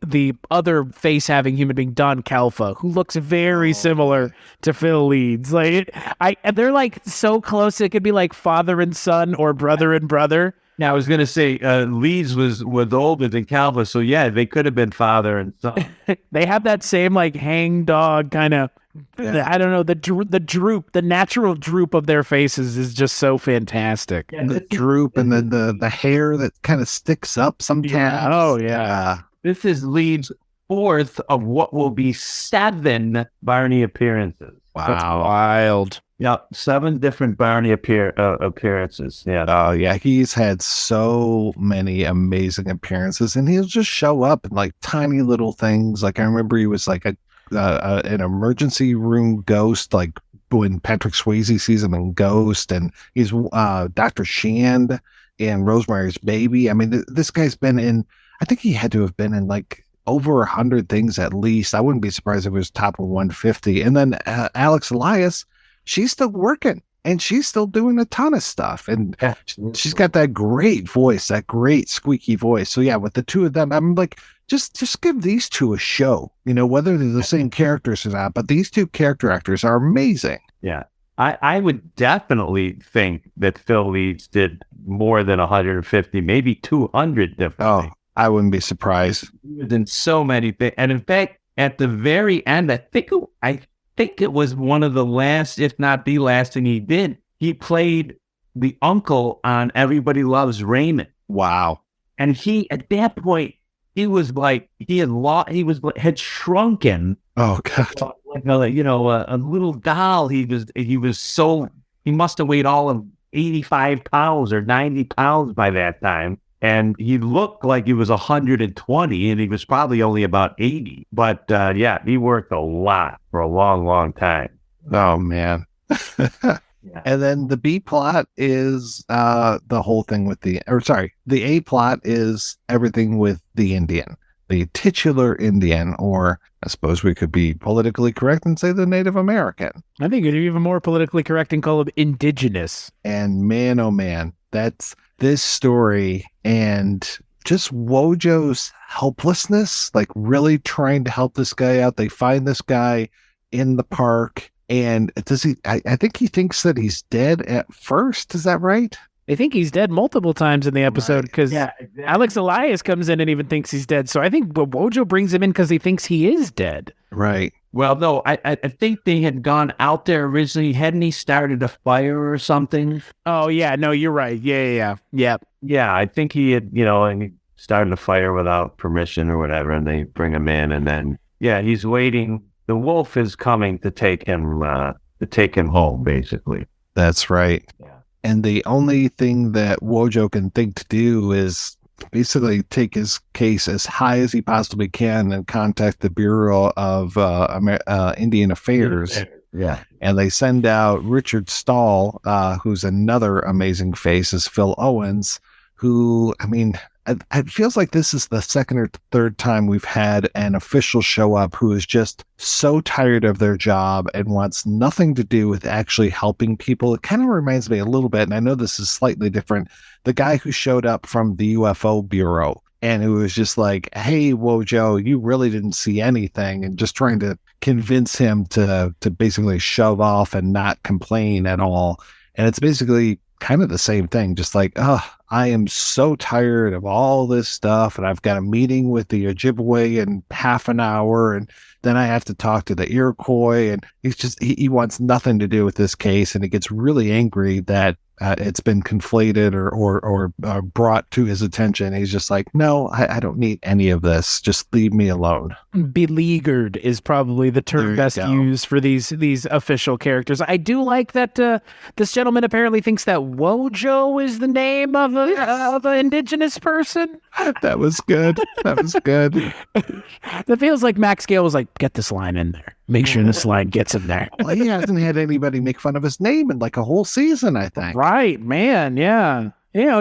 other face having human being, Don Calfa, who looks very similar to Phil Leeds. Like they're like so close it could be like father and son or brother and brother. Now I was going to say Leeds was older than Calva, so yeah, they could have been father and son. They have that same like hang dog kind of. Yeah. I don't know, the droop, the natural droop of their faces is just so fantastic. Yeah, the droop and then the hair that kind of sticks up sometimes. Yeah. Oh yeah. This is Leeds' 4th of what will be 7 Barney appearances. Wow. That's wild. Yeah, 7 different Barney appearances. Yeah. Oh yeah, he's had so many amazing appearances, and he'll just show up in like tiny little things. Like I remember he was like an emergency room ghost, like when Patrick Swayze sees him in Ghost, and he's Dr. Shand in Rosemary's Baby. I mean, this guy's been in, I think he had to have been in like over 100 things at least. I wouldn't be surprised if it was top of 150. And then Alex Elias, she's still working and she's still doing a ton of stuff. And she's got that great voice, that great squeaky voice. So yeah, with the two of them, I'm like, just give these two a show, whether they're the same characters or not, but these two character actors are amazing. Yeah. I would definitely think that Phil Leeds did more than 150, maybe 200 different things. I wouldn't be surprised. He was in so many things. And in fact, at the very end, I think it was one of the last, if not the last thing he did. He played the uncle on Everybody Loves Raymond. Wow. And he, at that point, he was like, had shrunken. Oh God. Like a little doll. He must have weighed all of 85 pounds or 90 pounds by that time. And he looked like he was 120, and he was probably only about 80. But yeah, he worked a lot for a long, long time. Oh, man. Yeah. And then the B plot is the whole thing with the A plot is everything with the Indian, the titular Indian, or I suppose we could be politically correct and say the Native American. I think it'd be even more politically correct and call him indigenous. And man, oh man, that's this story and just Wojo's helplessness, like really trying to help this guy out. They find this guy in the park. And I think he thinks that he's dead at first. Is that right? They think he's dead multiple times in the episode because exactly. Alex Elias comes in and even thinks he's dead. So I think Wojo brings him in because he thinks he is dead. Right. Well, no, I think they had gone out there originally. Hadn't he started a fire or something? Oh, yeah. No, you're right. Yeah. Yeah, I think he had, and he started a fire without permission or whatever, and they bring him in, and then, yeah, he's waiting. The wolf is coming to take him home, basically. That's right. Yeah. And the only thing that Wojo can think to do is basically take his case as high as he possibly can and contact the Bureau of Indian Affairs. Yeah. And they send out Richard Stahl, who's another amazing face, as Phil Owens, who, I mean, it feels like this is the second or third time we've had an official show up who is just so tired of their job and wants nothing to do with actually helping people. It kind of reminds me a little bit, and I know this is slightly different, the guy who showed up from the UFO Bureau and who was just like, hey, Wojo, you really didn't see anything, and just trying to convince him to basically shove off and not complain at all. And it's basically kind of the same thing, just like, I am so tired of all this stuff, and I've got a meeting with the Ojibwe in half an hour, and then I have to talk to the Iroquois, and he wants nothing to do with this case, and he gets really angry that it's been conflated or brought to his attention. He's just like, no, I don't need any of this. Just leave me alone. Beleaguered is probably the term best used for these official characters. I do like that this gentleman apparently thinks that Wojo is the name of an indigenous person. That was good. That was good. That feels like Max Gale was like, get this line in there. Make sure this line gets in there. Well, he hasn't had anybody make fun of his name in like a whole season, I think. Right, man. Yeah.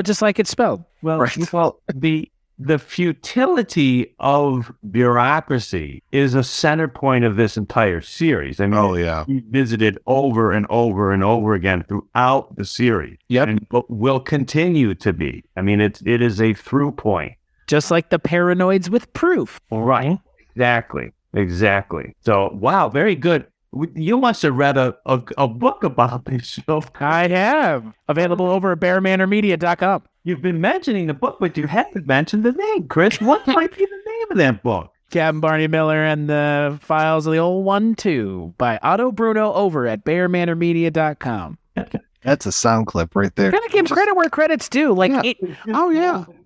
Just like it's spelled. Well, right. Well, the futility of bureaucracy is a center point of this entire series. I mean, we visited over and over and over again throughout the series. Yep. And will continue to be. I mean, it is a through point. Just like the paranoids with proof. Right. Exactly. So, wow, very good. You must have read a book about this show. I have. Available over at bearmanormedia.com. You've been mentioning the book, but you haven't mentioned the name, Chris. What might be the name of that book? Captain Barney Miller and the Files of the Old 1-2 by Otto Bruno over at bearmanormedia.com. That's a sound clip right there. Gotta give credit where credit's due.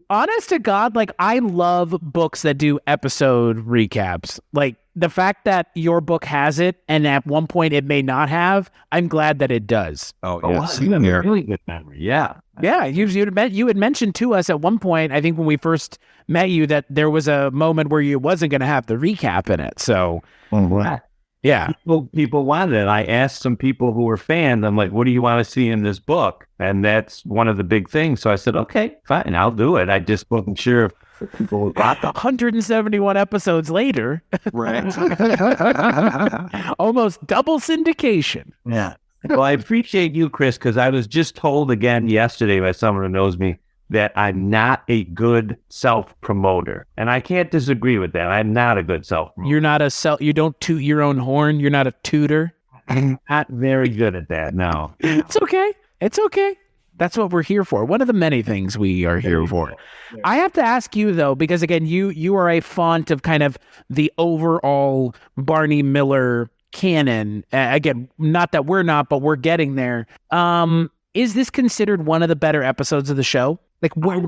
Honest to God, like, I love books that do episode recaps. Like, the fact that your book has it, and at one point it may not have, I'm glad that it does. Oh, wow, you have a really good memory. Yeah. Yeah, you had mentioned to us at one point, I think when we first met you, that there was a moment where you wasn't going to have the recap in it. So, yeah. People wanted it. I asked some people who were fans, I'm like, what do you want to see in this book? And that's one of the big things. So I said, okay, fine, I'll do it. I just wasn't sure if people would got 171 episodes later. Right. Almost double syndication. Yeah. Well, I appreciate you, Chris, because I was just told again yesterday by someone who knows me that I'm not a good self-promoter. And I can't disagree with that. I'm not a good self-promoter. You don't toot your own horn. You're not a tutor. I'm not very good at that, no. It's okay. It's okay. That's what we're here for. One of the many things we are here for. Yeah. I have to ask you, though, because, again, you are a font of kind of the overall Barney Miller canon. Again, not that we're not, but we're getting there. Is this considered one of the better episodes of the show? Like, where?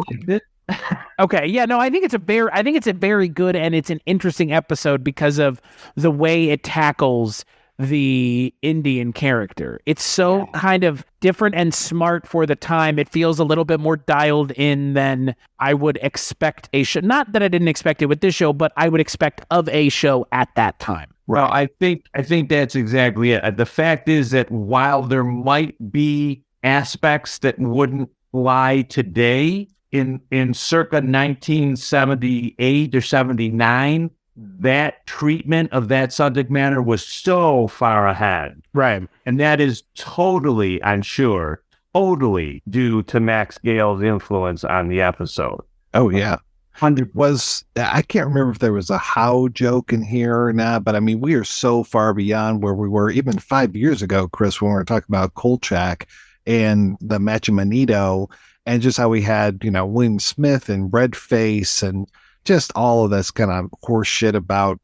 Okay, yeah, no, I think it's a very good and it's an interesting episode because of the way it tackles the Indian character. It's so kind of different and smart for the time. It feels a little bit more dialed in than I would expect a show. Not that I didn't expect it with this show, but I would expect of a show at that time. Well, I think that's exactly it. The fact is that while there might be aspects that wouldn't fly today in circa 1978 or 79, that treatment of that subject matter was so far ahead. Right. And that is totally, I'm sure, totally due to Max Gale's influence on the episode. Oh, yeah. 100%. I can't remember if there was a how joke in here or not, but I mean, we are so far beyond where we were even 5 years ago, Chris, when we were talking about Kolchak and the Macho Manito, and just how we had, William Smith and Redface and just all of this kind of horse shit about,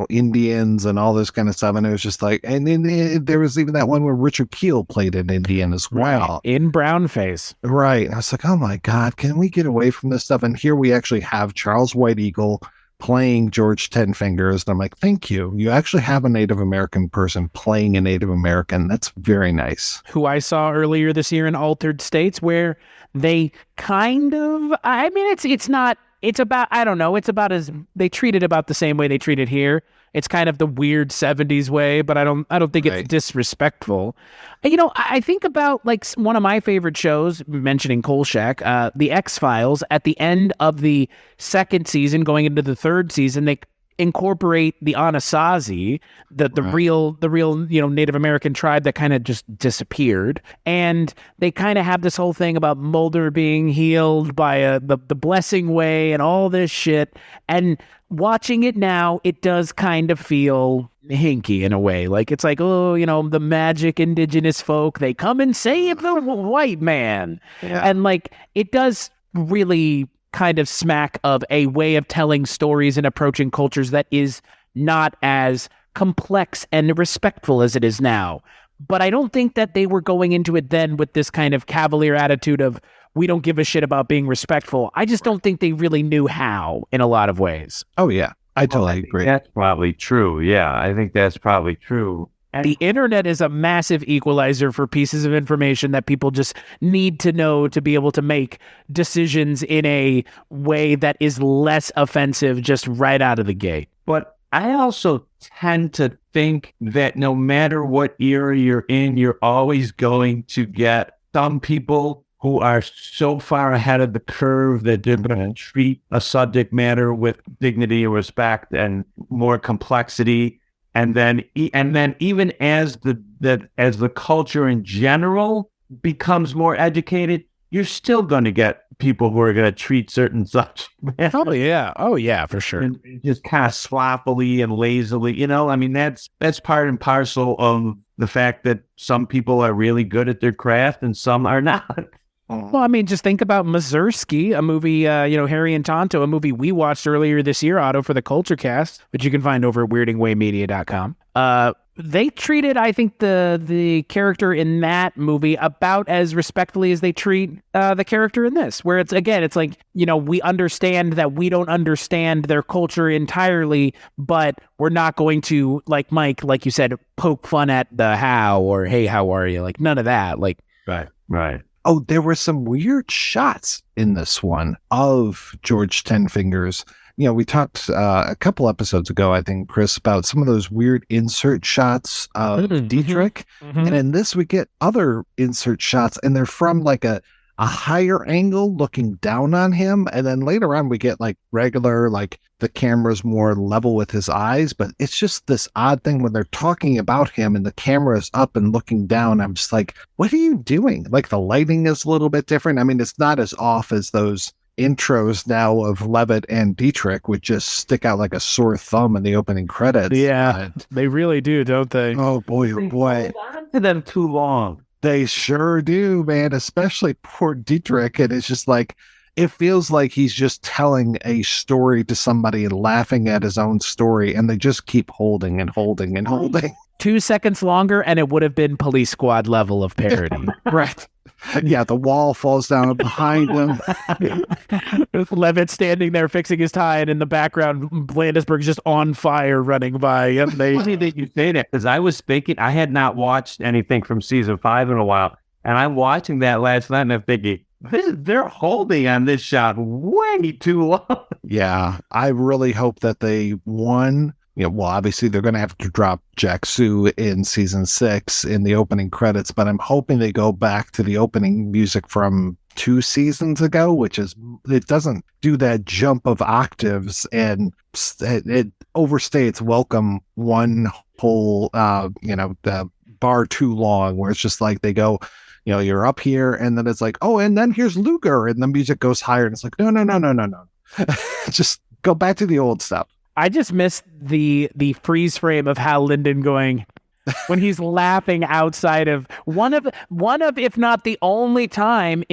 Indians and all this kind of stuff. And it was just like, and then there was even that one where Richard Kiel played an Indian as well. In brownface. Right. And I was like, oh my God, can we get away from this stuff? And here we actually have Charles White Eagle playing George Ten Fingers. And I'm like, thank you. You actually have a Native American person playing a Native American. That's very nice. Who I saw earlier this year in Altered States, where they kind of, I mean, it's not, it's about, I don't know, it's about as, they treat it about the same way they treat it here. It's kind of the weird 70s way, but I don't think it's disrespectful. I think about like one of my favorite shows, mentioning Kolchak, The X-Files. At the end of the second season, going into the third season, they incorporate the Anasazi, the real Native American tribe that kind of just disappeared, and they kind of have this whole thing about Mulder being healed by the blessing way and all this shit. And watching it now, it does kind of feel hinky in a way. Like it's like, oh, the magic indigenous folk, they come and save the white man, and like it does really kind of smack of a way of telling stories and approaching cultures that is not as complex and respectful as it is now. But I don't think that they were going into it then with this kind of cavalier attitude of, we don't give a shit about being respectful. I just don't think they really knew how in a lot of ways. Oh, yeah. I totally agree. That's probably true. Yeah, I think that's probably true. The internet is a massive equalizer for pieces of information that people just need to know to be able to make decisions in a way that is less offensive just right out of the gate. But I also tend to think that no matter what era you're in, you're always going to get some people who are so far ahead of the curve that they're going to treat a subject matter with dignity and respect and more complexity. And then even as the culture in general becomes more educated, you're still going to get people who are going to treat certain subject matter. Oh yeah, for sure. And just kind of sloppily and lazily, I mean, that's part and parcel of the fact that some people are really good at their craft and some are not. Well, I mean, just think about Mazursky, a movie, Harry and Tonto, a movie we watched earlier this year, Otto, for the Culture Cast, which you can find over at weirdingwaymedia.com. They treated, I think, the character in that movie about as respectfully as they treat the character in this, where it's like, we understand that we don't understand their culture entirely, but we're not going to, like Mike, like you said, poke fun at the how or, hey, how are you? Like, none of that. Like, Right. Oh, there were some weird shots in this one of George Ten Fingers. We talked a couple episodes ago, I think, Chris, about some of those weird insert shots of Dietrich. Mm-hmm. And in this, we get other insert shots, and they're from like a higher angle looking down on him. And then later on, we get like regular, like the camera's more level with his eyes. But it's just this odd thing when they're talking about him and the camera's up and looking down. I'm just like, what are you doing? Like the lighting is a little bit different. I mean, it's not as off as those intros now of Levitt and Dietrich, which just stick out like a sore thumb in the opening credits. Yeah, they really do, don't they? Oh boy, oh boy. Hold on to them too long. They sure do, man, especially poor Dietrich. And it's just like, it feels like he's just telling a story to somebody and laughing at his own story. And they just keep holding and holding and holding. 2 seconds longer and it would have been Police Squad level of parody. Right. Yeah, the wall falls down behind him. Levitt standing there fixing his tie, and in the background, Landisberg's just on fire running by. And they Funny that you say that, because I was thinking, I had not watched anything from season 5 in a while, and I'm watching that last night, and I'm thinking, they're holding on this shot way too long. Yeah, I really hope that they won. Well, obviously they're going to have to drop Jack Sue in season 6 in the opening credits, but I'm hoping they go back to the opening music from 2 seasons ago, which is, it doesn't do that jump of octaves, and it overstates welcome one whole, the bar too long, where it's just like they go, you're up here, and then it's like, oh, and then here's Luger, and the music goes higher, and it's like, no. Just go back to the old stuff. I just missed the freeze frame of Hal Linden going when he's laughing outside of one of if not the only time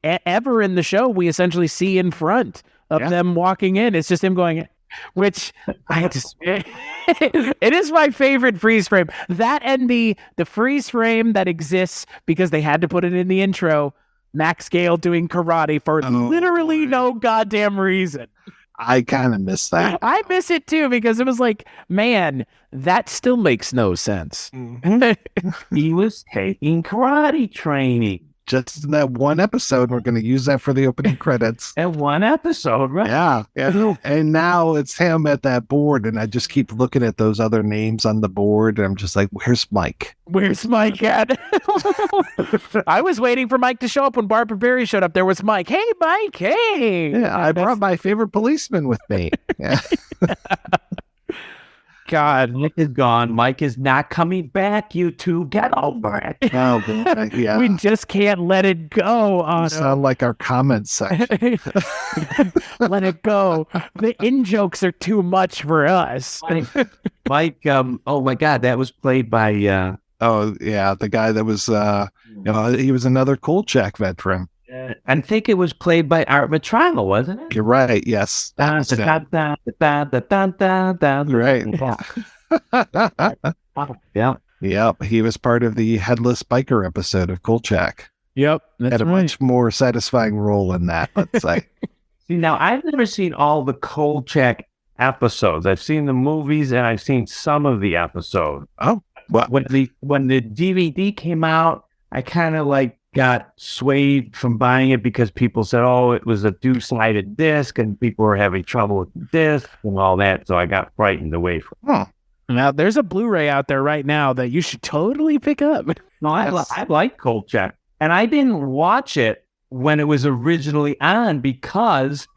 ever in the show we essentially see in front of them walking in. It's just him going, which it is my favorite freeze frame. That and the freeze frame that exists because they had to put it in the intro. Max Gale doing karate for literally no goddamn reason. I kind of miss that. I miss it too, because it was like, man, that still makes no sense. He was taking karate training. Just in that one episode, we're going to use that for the opening credits. And one episode, right? Yeah. And now it's him at that board, and I just keep looking at those other names on the board, and I'm just like, where's Mike? Where's Mike at? I was waiting for Mike to show up when Barbara Berry showed up. There was Mike. Hey, Mike. Hey. Yeah, I brought my favorite policeman with me. Yeah. God, Mike is gone. Mike is not coming back. You two, get over it. Oh, yeah. We just can't let it go. You sound like our comments section. Let it go. The in-jokes are too much for us. Mike, oh my God, that was played by... oh, yeah, the guy that was, he was another Kolchak veteran. I think it was played by Art Matrano, wasn't it? You're right, yes. Right. Yeah. Yep, he was part of the Headless Biker episode of Kolchak. Yep, that's had a right. much more satisfying role in that, let's say. See, now, I've never seen all the Kolchak episodes. I've seen the movies, and I've seen some of the episodes. Oh, well. When the DVD came out, I kind of got swayed from buying it because people said, oh, it was a two-sided disc, and people were having trouble with the disc and all that, so I got frightened away from it. Huh. Now, there's a Blu-ray out there right now that you should totally pick up. No, I like Kolchak, and I didn't watch it when it was originally on because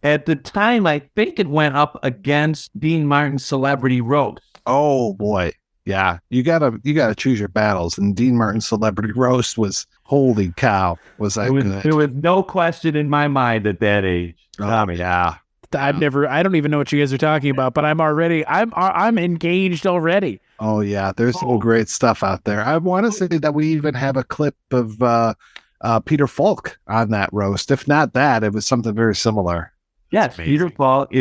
at the time, I think it went up against Dean Martin's Celebrity Roast. Oh, boy. Yeah, you gotta choose your battles, and Dean Martin's Celebrity Roast was, holy cow, was that good? There was no question in my mind at that age. Yeah. I don't even know what you guys are talking about, but I'm engaged already. Oh yeah, there's some great stuff out there. I want to say that we even have a clip of Peter Falk on that roast. If not that, it was something very similar. Yes, Peter Falk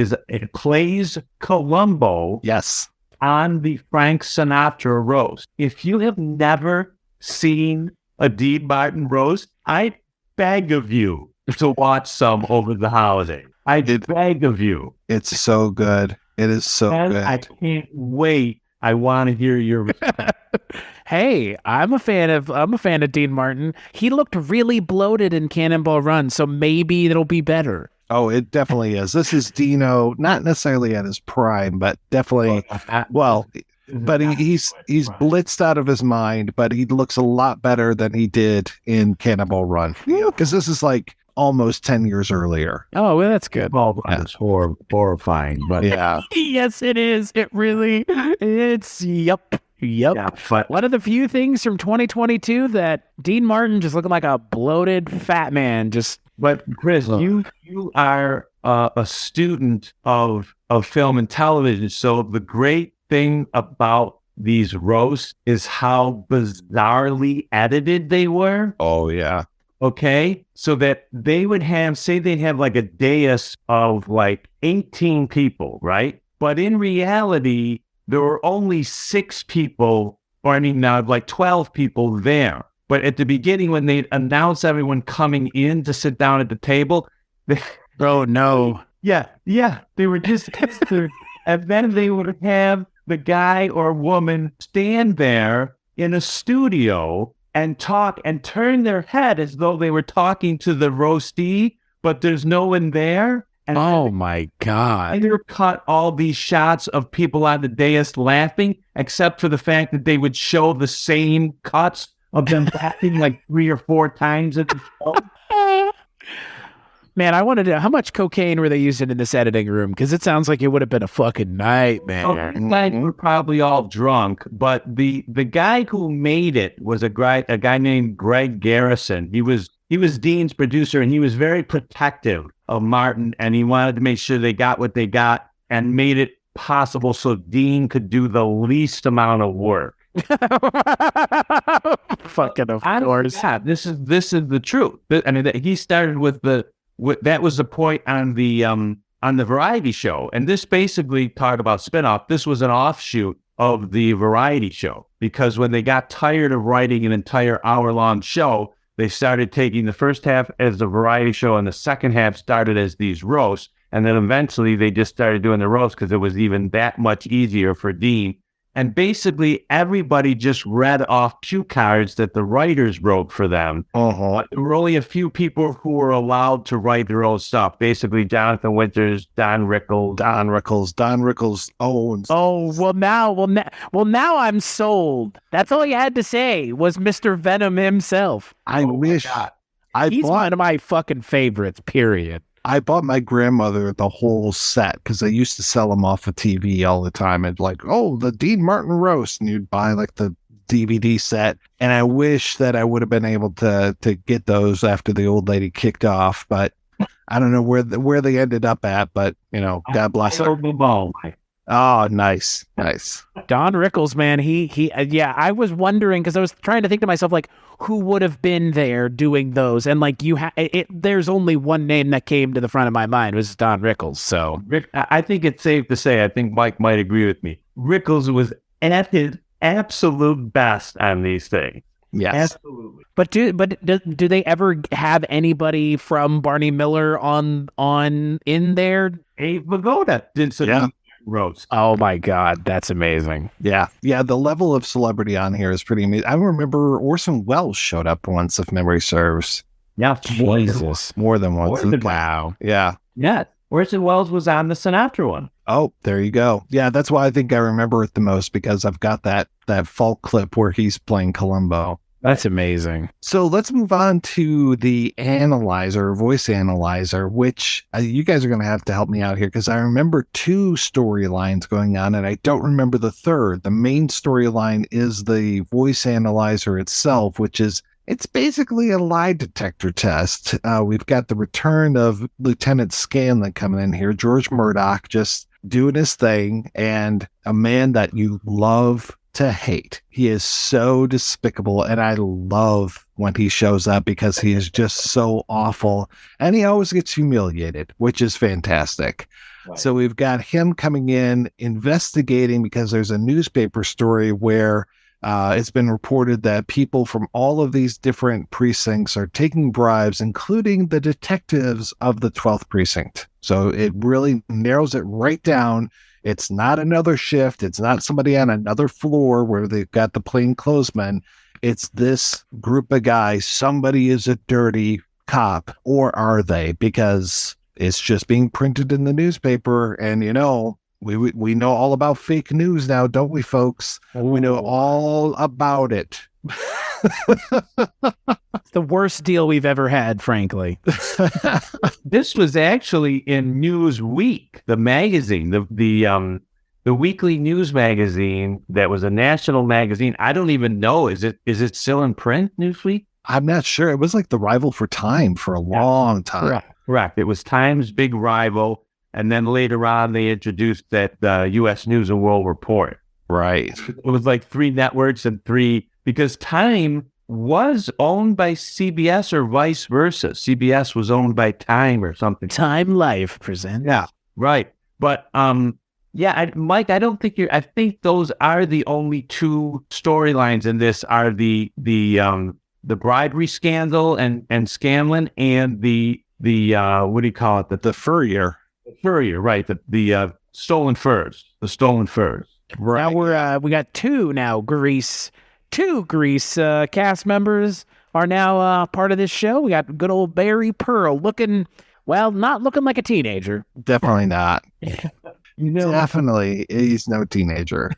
plays Columbo. Yes. On the Frank Sinatra roast. If you have never seen a Dean Martin roast, I beg of you to watch some over the holiday. I beg of you. It's so good. It is so good. I can't wait. I want to hear your Hey, I'm a fan of Dean Martin. He looked really bloated in Cannonball Run, so maybe it'll be better. Oh, it definitely is. This is Dino, not necessarily at his prime, but definitely, but he's blitzed out of his mind, but he looks a lot better than he did in Cannonball Run. Because this is almost 10 years earlier. Oh, well, that's good. Well, that's horrifying, but yeah. Yes, it is. Yep. Yeah, but one of the few things from 2022 that Dean Martin just looking like a bloated fat man. But Chris, you are a student of film and television. So the great thing about these roasts is how bizarrely edited they were. Oh yeah. Okay, so that they would have, say they'd have a dais of 18 people, right? But in reality, there were only 6 people, or 12 people there. But at the beginning, when they announce everyone coming in to sit down at the table, Oh no. yeah, they were just and then they would have the guy or woman stand there in a studio and talk and turn their head as though they were talking to the roastee, but there's no one there. And Oh my God. and they cut all these shots of people on the dais laughing, except for the fact that they would show the same cuts of them laughing like 3 or 4 times at the show. Man, I wanted to know how much cocaine were they using in this editing room? Because it sounds like it would have been a fucking nightmare. These guys were probably all drunk, but the guy who made it was a guy named Greg Garrison. He was Dean's producer, and he was very protective of Martin, and he wanted to make sure they got what they got and made it possible so Dean could do the least amount of work. Fucking of course. Yeah, this is the truth. I mean, he started with that was the point on the variety show, and this basically talked about spinoff. This was an offshoot of the variety show, because when they got tired of writing an entire hour-long show, they started taking the first half as the variety show, and the second half started as these roasts, and then eventually they just started doing the roasts because it was even that much easier for Dean. And basically, everybody just read off cue cards that the writers wrote for them. Uh-huh. There were only a few people who were allowed to write their own stuff. Basically, Jonathan Winters, Don Rickles owns. Oh, now I'm sold. That's all you had to say was Mr. Venom himself. I wish He's one of my fucking favorites, period. I bought my grandmother the whole set because they used to sell them off of TV all the time. And like, oh, the Dean Martin roast, and you'd buy like the DVD set. And I wish that I would have been able to get those after the old lady kicked off, but I don't know where they ended up at. But God bless her. Oh, nice. Don Rickles, man, he I was wondering, because I was trying to think to myself, like, who would have been there doing those, and like there's only one name that came to the front of my mind, was Don Rickles. So I think it's safe to say, I think Mike might agree with me, Rickles was at his absolute best on these things. Yes, absolutely. But do they ever have anybody from Barney Miller on in there? Abe Vigoda did some roast. Oh my God, that's amazing. Yeah. The level of celebrity on here is pretty amazing. I remember Orson Welles showed up once, if memory serves. Yeah, Jesus, more than once. Wow. Yeah. Orson Welles was on the Sinatra one. Oh, there you go. Yeah, that's why I think I remember it the most, because I've got that folk clip where he's playing Columbo. That's amazing. So let's move on to the voice analyzer, which you guys are going to have to help me out here, because I remember 2 storylines going on and I don't remember the third. The main storyline is the voice analyzer itself, it's basically a lie detector test. We've got the return of Lieutenant Scanlon coming in here, George Murdoch just doing his thing, and a man that you love to hate. He is so despicable, and I love when he shows up because he is just so awful, and he always gets humiliated, which is fantastic. Right. So we've got him coming in, investigating, because there's a newspaper story where it's been reported that people from all of these different precincts are taking bribes, including the detectives of the 12th precinct. So it really narrows it right down. It's not another shift. It's not somebody on another floor where they've got the plainclothesmen. It's this group of guys. Somebody is a dirty cop, or are they? Because it's just being printed in the newspaper, and we know all about fake news now, don't we, folks? We know all about it. It's the worst deal we've ever had, frankly. This was actually in Newsweek, the magazine, the weekly news magazine that was a national magazine. I don't even know. Is it still in print, Newsweek? I'm not sure. It was like the rival for Time for a long time. Correct. It was Time's big rival. And then later on, they introduced that U.S. News and World Report. Right. It was like 3 networks and 3, because Time was owned by CBS or vice versa. CBS was owned by Time or something. Time Life presents. Yeah, right. But Mike, I don't think I think those are the only 2 storylines in this. Are the the bribery scandal and Scanlon and the what do you call it? The Furrier. The Furrier, right? The stolen furs. The stolen furs. Right. Now we got two Grease cast members are now part of this show. We got good old Barry Pearl not looking like a teenager. Definitely not. know, Definitely, he's no teenager.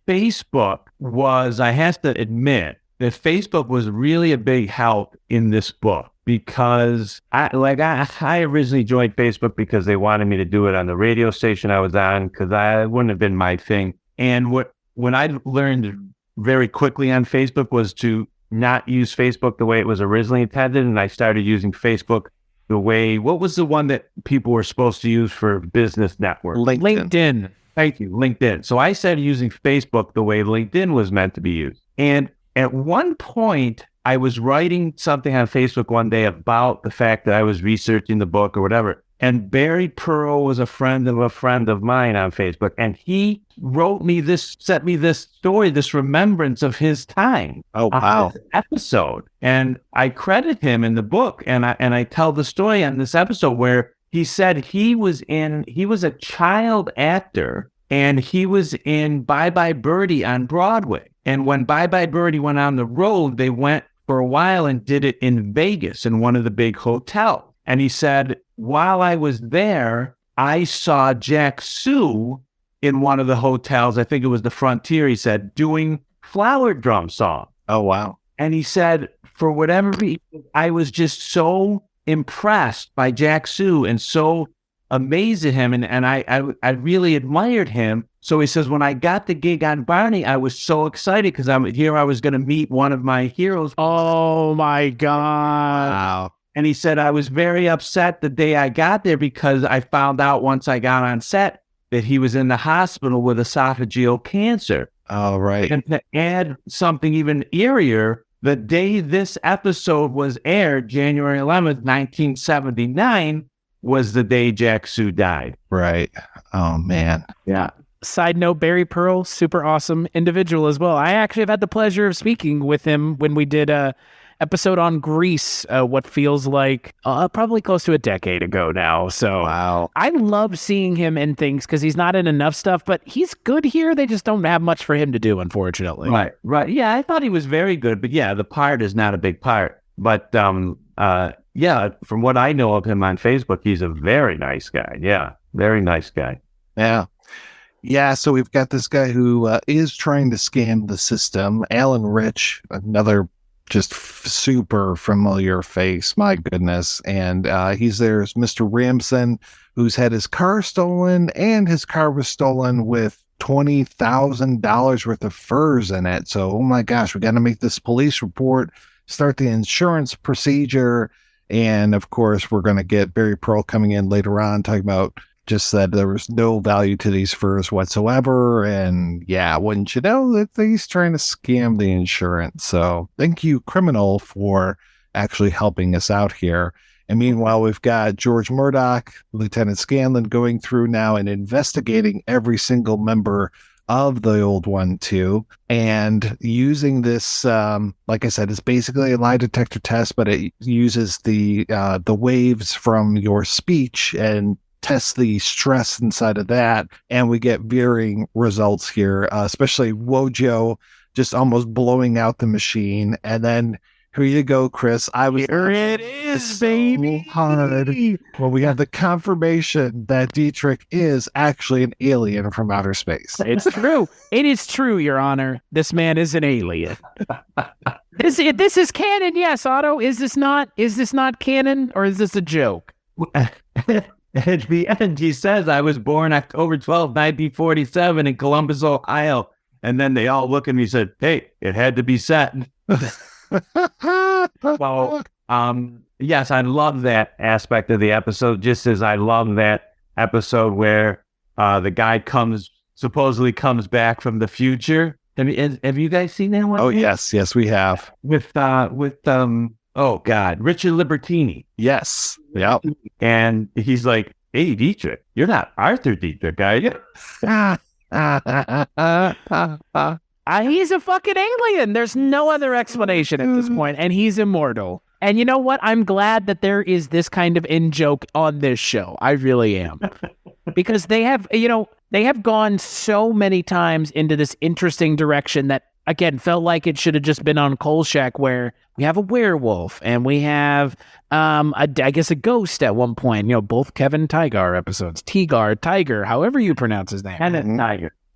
Facebook was, I have to admit, that Facebook was really a big help in this book because I originally joined Facebook because they wanted me to do it on the radio station I was on because I wouldn't have been my thing. And when I learned very quickly on Facebook was to not use Facebook the way it was originally intended, and I started using Facebook the way, what was the one that people were supposed to use for business network? LinkedIn. Thank you, LinkedIn. So I started using Facebook the way LinkedIn was meant to be used. And at one point, I was writing something on Facebook one day about the fact that I was researching the book or whatever. And Barry Pearl was a friend of mine on Facebook. And he sent me this story, this remembrance of his time. Oh, wow. This episode. And I credit him in the book. And I tell the story on this episode where he said he was a child actor and he was in Bye Bye Birdie on Broadway. And when Bye Bye Birdie went on the road, they went for a while and did it in Vegas in one of the big hotels. And he said, while I was there, I saw Jack Sue in one of the hotels. I think it was the Frontier, he said, doing Flower Drum song. Oh, wow. And he said, for whatever reason, I was just so impressed by Jack Sue and so amazed at him. And I really admired him. So he says, when I got the gig on Barney, I was so excited because I was going to meet one of my heroes. Oh, my God. Wow. And he said, I was very upset the day I got there because I found out once I got on set that he was in the hospital with esophageal cancer. Oh, right. And to add something even eerier, the day this episode was aired, January 11th, 1979, was the day Jack Sue died. Right. Oh, man. Yeah. Side note, Barry Pearl, super awesome individual as well. I actually have had the pleasure of speaking with him when we did a episode on Grease, what feels like probably close to a decade ago now. So wow. I love seeing him in things because he's not in enough stuff, but he's good here. They just don't have much for him to do, unfortunately. Right. Yeah, I thought he was very good, but yeah, the part is not a big part. But yeah, from what I know of him on Facebook, he's a very nice guy. Yeah, very nice guy. Yeah. Yeah, so we've got this guy who is trying to scam the system. Alan Rich, another just super familiar face, my goodness. And he's there as Mr. Ramson, who's had his car stolen, and his car was stolen with $20,000 worth of furs in it. So, oh my gosh, we got to make this police report, start the insurance procedure. And of course, we're going to get Barry Pearl coming in later on, talking about just that there was no value to these furs whatsoever. And yeah, wouldn't you know that he's trying to scam the insurance. So thank you, criminal, for actually helping us out here. And meanwhile, we've got George Murdoch, Lieutenant Scanlon, going through now and investigating every single member of the old one too, and using this, like I said, it's basically a lie detector test, but it uses the waves from your speech and tests the stress inside of that, and we get varying results here, especially Wojo just almost blowing out the machine. And then here you go, Chris. Here it is, baby. Hard. Well, we have the confirmation that Dietrich is actually an alien from outer space. It's true. It is true, Your Honor. This man is an alien. This is canon, yes, Otto. Is this not canon, or is this a joke? At the end, he says, I was born October 12th, 1947 in Columbus, Ohio. And then they all look at me and said, hey, it had to be said. Well, yes, I love that aspect of the episode, just as I love that episode where the guy supposedly comes back from the future. Have you guys seen that one? Oh, yes, we have. With oh God, Richard Libertini. Yes. Yep. And he's like, hey, Dietrich, you're not Arthur Dietrich, are you? He's a fucking alien. There's no other explanation at this point, and he's immortal. And you know what? I'm glad that there is this kind of in-joke on this show. I really am. Because they have gone so many times into this interesting direction that, again, felt like it should have just been on Kolchak, where we have a werewolf and we have, I guess, a ghost at one point. Both Kevin Tigar episodes. Tiger, however you pronounce his name.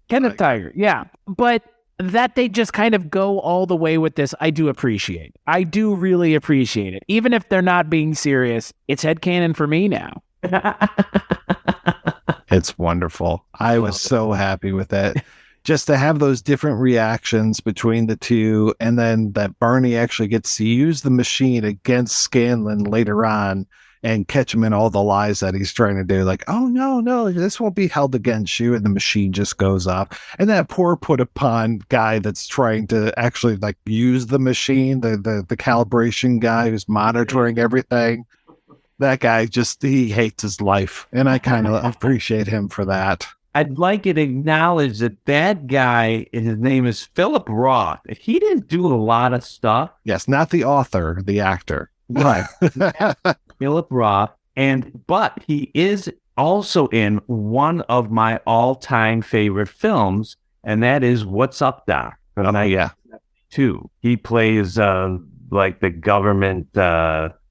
Kenneth Tiger, yeah. But that they just kind of go all the way with this, I do appreciate. I do really appreciate it. Even if they're not being serious, it's headcanon for me now. It's wonderful. I was so happy with it. Just to have those different reactions between the two, and then that Barney actually gets to use the machine against Scanlan later on and catch him in all the lies that he's trying to do. Like, oh, no, this won't be held against you. And the machine just goes off. And that poor put upon guy that's trying to actually like use the machine, the calibration guy who's monitoring everything. That guy he hates his life. And I kind of appreciate him for that. I'd like you to acknowledge that guy, his name is Philip Roth. He didn't do a lot of stuff. Yes, not the author, the actor. Right. Philip Roth. But he is also in one of my all-time favorite films, and that is What's Up, Doc? Yeah. Too. He plays like the government.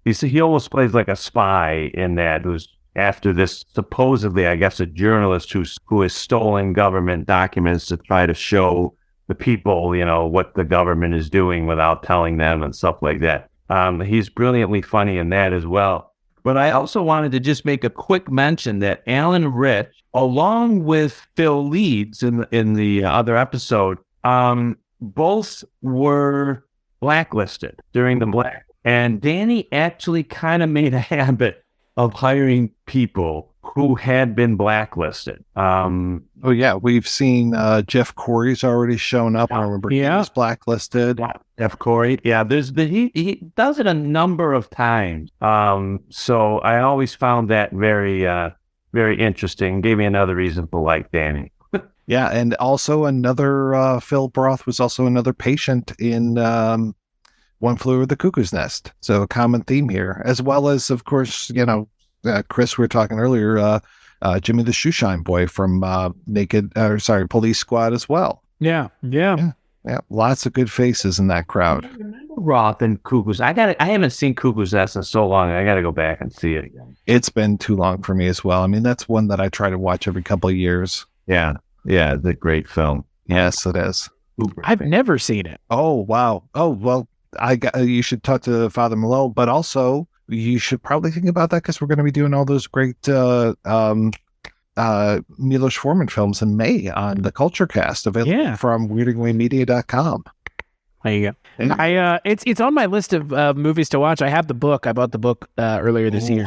He almost plays like a spy in that. Who's after this supposedly, I guess, a journalist who has stolen government documents to try to show the people, what the government is doing without telling them and stuff like that. He's brilliantly funny in that as well. But I also wanted to just make a quick mention that Alan Rich, along with Phil Leeds in the other episode, both were blacklisted during the Black. And Danny actually kind of made a habit of hiring people who had been blacklisted. Oh yeah, we've seen Jeff Corey's already shown up. I remember he was blacklisted. Jeff Corey, yeah. He does it a number of times. So I always found that very very interesting. Gave me another reason to like Danny. Yeah, and also another Phil Roth was also another patient in One Flew Over the Cuckoo's Nest. So a common theme here, as well as, of course, Chris, we were talking earlier, Jimmy the Shoeshine Boy from Police Squad as well. Yeah. Lots of good faces in that crowd. I remember Roth and Cuckoo's. I haven't seen Cuckoo's Nest in so long. I got to go back and see it again. It's been too long for me as well. I mean, that's one that I try to watch every couple of years. Yeah, it's a great film. Yes, it is. I've never seen it. Oh, wow. Oh, well, you should talk to Father Malone, but also you should probably think about that because we're going to be doing all those great Milos Forman films in May on the Culture Cast, available from weirdingwaymedia.com. There you go. Yeah. It's on my list of movies to watch. I have the book. I bought the book earlier this year.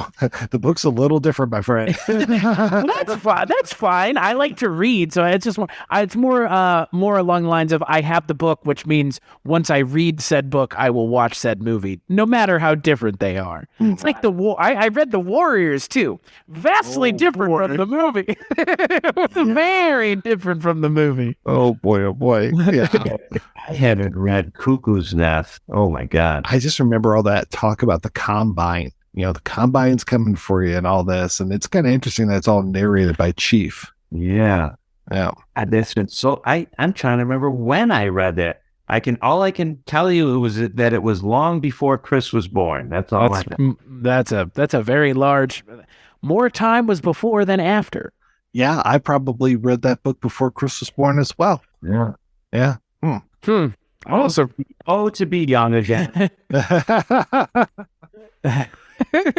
The book's a little different, my friend. Well, that's fine. That's fine. I like to read, so it's just more along the lines of I have the book, which means once I read said book, I will watch said movie, no matter how different they are. It's like the war. I read The Warriors too. Vastly different from the movie. Very different from the movie. Oh boy. Yeah. I haven't read Cuckoo's Nest. Oh my God. I just remember all that talk about the Combine. The Combine's coming for you and all this. And it's kind of interesting that it's all narrated by Chief. Yeah. Yeah. And I'm trying to remember when I read it. All I can tell you was that it was long before Chris was born. That's all I know. That's a very large, more time was before than after. Yeah. I probably read that book before Chris was born as well. Yeah. Yeah. Also, to be young again.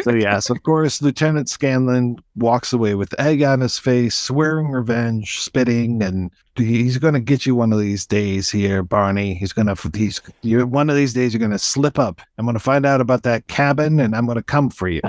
So yes, of course, Lieutenant Scanlan walks away with egg on his face, swearing revenge, spitting, and he's going to get you one of these days here, Barney. One of these days you're going to slip up. I'm going to find out about that cabin, and I'm going to come for you.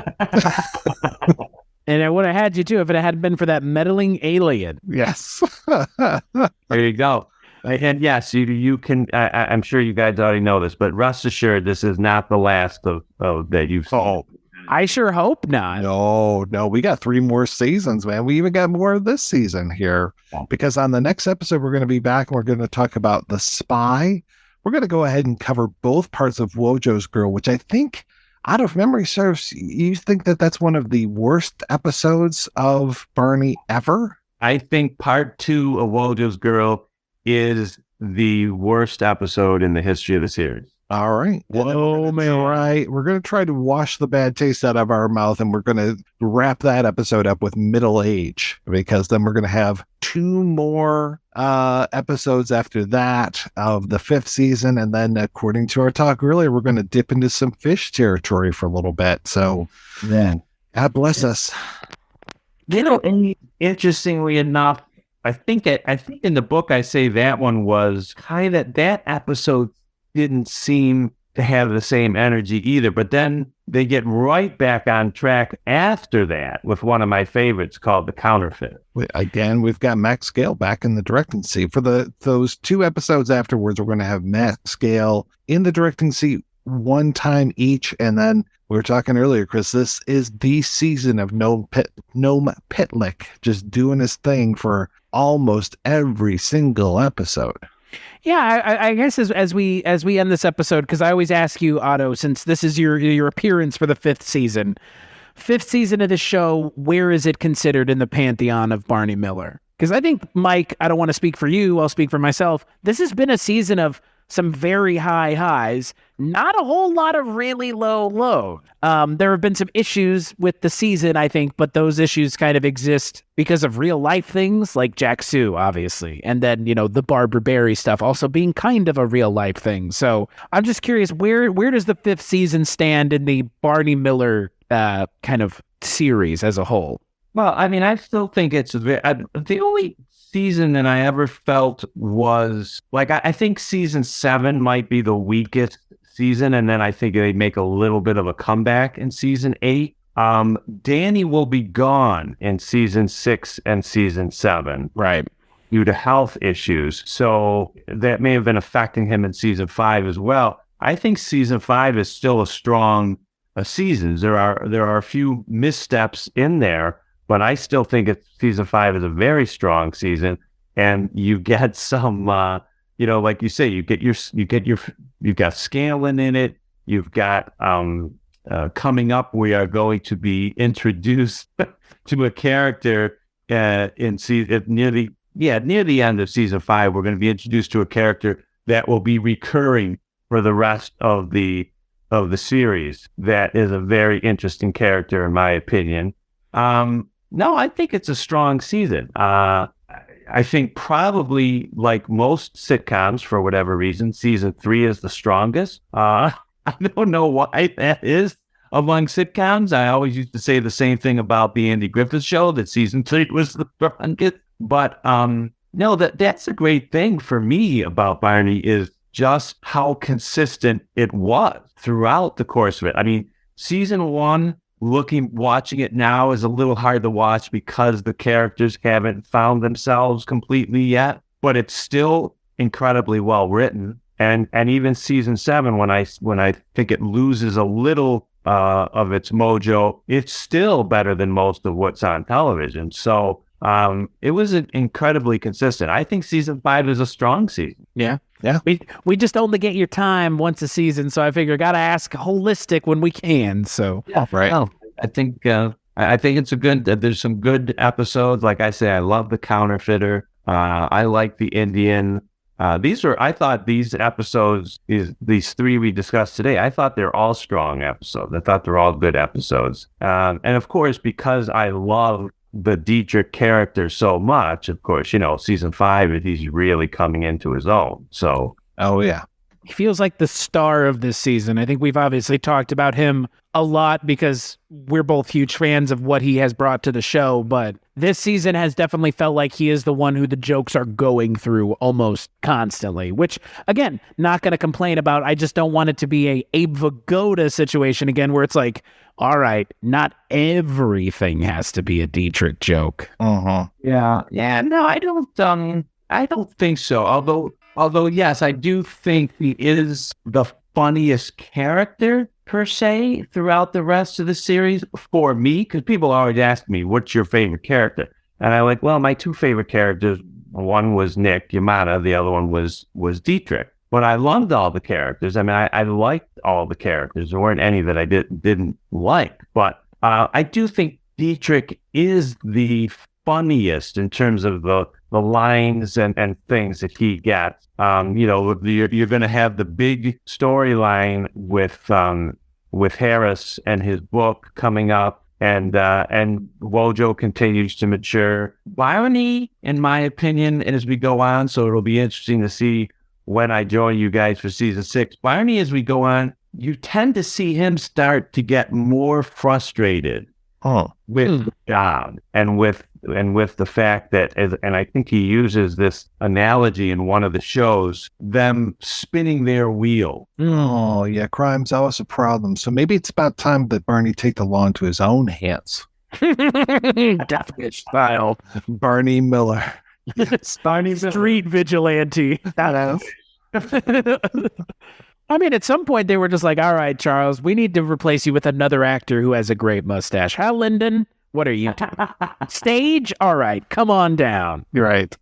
And I would have had you too if it hadn't been for that meddling alien. Yes. There you go. And yes, you can. I'm sure you guys already know this, but rest assured, this is not the last of that you've seen. I sure hope not. No, we got 3 more seasons, man. We even got more of this season here because on the next episode, we're going to be back and we're going to talk about The Spy. We're going to go ahead and cover both parts of Wojo's Girl, which I think, out of memory serves, you think that that's one of the worst episodes of Barney ever? I think part 2 of Wojo's Girl is the worst episode in the history of the series. All right. We're going to try to wash the bad taste out of our mouth, and we're going to wrap that episode up with middle age, because then we're going to have 2 more episodes after that of the 5th season. And then according to our talk earlier, we're going to dip into some fish territory for a little bit. So then God bless us. Interestingly enough, I think in the book I say that one was kind of, that episode didn't seem to have the same energy either, but then they get right back on track after that with one of my favorites called The Counterfeit. Again, we've got Max Gale back in the directing seat. For those 2 episodes afterwards, we're going to have Max Gale in the directing seat one time each, and then we were talking earlier, Chris, this is the season of Noam Pitlick just doing his thing for almost every single episode. Yeah, I guess as we end this episode, because I always ask you, Otto, since this is your appearance for the 5th season of the show, where is it considered in the pantheon of Barney Miller? Because I think, Mike, I don't want to speak for you, I'll speak for myself. This has been a season of some very high highs, not a whole lot of really low low. There have been some issues with the season, I think, but those issues kind of exist because of real life things like Jack Sue, obviously. And then, the Barbara Barry stuff also being kind of a real life thing. So I'm just curious, where does the 5th season stand in the Barney Miller kind of series as a whole? Well, I mean, I still think it's the only season that I ever felt was like, I think season 7 might be the weakest season, and then I think they make a little bit of a comeback in season 8. Danny will be gone in season 6 and season 7, right, due to health issues. So that may have been affecting him in season 5 as well. I think season 5 is still a strong season. There are a few missteps in there, but I still think season 5 is a very strong season, and you get some, like you say, you've got Scanlon in it. You've got coming up, we are going to be introduced to a character in season near the end of season 5. We're going to be introduced to a character that will be recurring for the rest of the series. That is a very interesting character, in my opinion. No, I think it's a strong season. I think probably, like most sitcoms, for whatever reason, season 3 is the strongest. I don't know why that is among sitcoms. I always used to say the same thing about the Andy Griffith Show, that season 3 was the strongest. But no, that's a great thing for me about Barney, is just how consistent it was throughout the course of it. I mean, season 1, watching it now, is a little hard to watch because the characters haven't found themselves completely yet, but it's still incredibly well written. And even season 7, when I think it loses a little of its mojo, it's still better than most of what's on television. So it was incredibly consistent. I think season 5 is a strong season. Yeah. We just only get your time once a season, so I figure gotta ask holistic when we can. So yeah, right. Well, I think it's a good. There's some good episodes. Like I say, I love The Counterfeiter. I like The Indian. I thought these episodes, these 3 we discussed today, I thought they're all strong episodes. I thought they're all good episodes. And of course, because I love the Dietrich character so much, of course, season 5, he's really coming into his own. So, oh yeah, he feels like the star of this season. I think we've obviously talked about him a lot because we're both huge fans of what he has brought to the show, but this season has definitely felt like he is the one who the jokes are going through almost constantly, which, again, not going to complain about. I just don't want it to be a Abe Vigoda situation again, where it's like, all right, not everything has to be a Dietrich joke. Yeah. No, I don't think so. Although, yes, I do think he is the funniest character. per se throughout the rest of the series for me, because people always ask me, what's your favorite character? And I'm like, well, my two favorite characters, one was Nick Yamada, the other one was Dietrich. But I loved all the characters. I mean, I liked all the characters. There weren't any that I didn't like. But I do think Dietrich is the funniest in terms of the lines and things that he gets. You're going to have the big storyline with Harris and his book coming up, and Wojo continues to mature. Barney, in my opinion, as we go on, so it'll be interesting to see when I join you guys for season 6. Barney, as we go on, you tend to see him start to get more frustrated with the job and with the fact that, and I think he uses this analogy in one of the shows, them spinning their wheel. Oh, yeah, crime's always a problem. So maybe it's about time that Barney take the law into his own hands. Definitely style. Barney Miller. Barney Street vigilante. I mean, at some point they were just like, all right, Charles, we need to replace you with another actor who has a great mustache. Hal Linden, what are you doing? Stage? All right, come on down. You're right.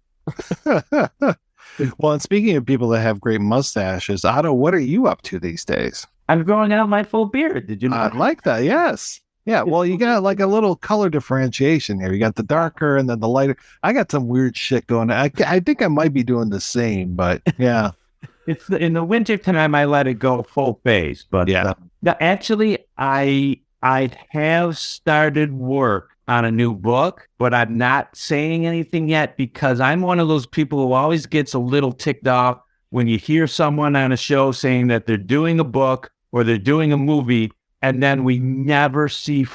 Well, and speaking of people that have great mustaches, Otto, what are you up to these days? I'm growing out my full beard. Did you know? I like that, yes. Yeah, well, you got like a little color differentiation here. You got the darker and then the lighter. I got some weird shit going on. I think I might be doing the same, but yeah. It's in the winter time I let it go full phase, but yeah. Actually, I have started work on a new book, but I'm not saying anything yet because I'm one of those people who always gets a little ticked off when you hear someone on a show saying that they're doing a book or they're doing a movie, and then we never see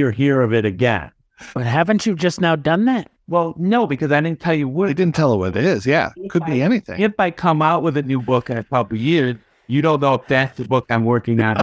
or hear of it again. But haven't you just now done that? Well, no, because I didn't tell you what. They didn't tell her what it is. Yeah, could be anything. If I come out with a new book in a couple of years, you don't know if that's the book I'm working on.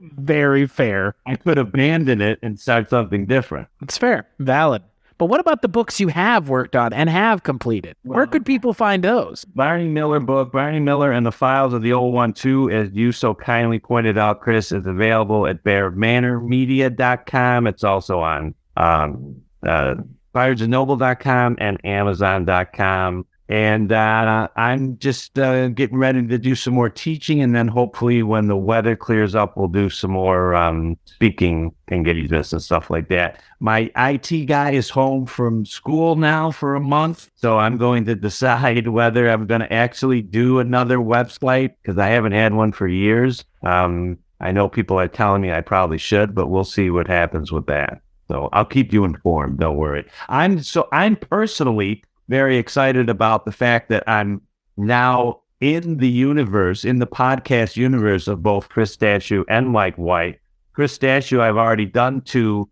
Very fair. I could abandon it and start something different. It's fair. Valid. But what about the books you have worked on and have completed? Where could people find those? Barney Miller book, Barney Miller and the Files of the Old One too, as you so kindly pointed out, Chris, is available at bearmanormedia.com. It's also on BarnesandNoble.com and Amazon.com. And I'm just getting ready to do some more teaching, and then hopefully when the weather clears up, we'll do some more speaking engagements and stuff like that. My IT guy is home from school now for a month, so I'm going to decide whether I'm going to actually do another website, because I haven't had one for years. I know people are telling me I probably should, but we'll see what happens with that. So I'll keep you informed. Don't worry. I'm personally very excited about the fact that I'm now in the universe, in the podcast universe of both Chris Dashew and Mike White. Chris Dashew, I've already done 2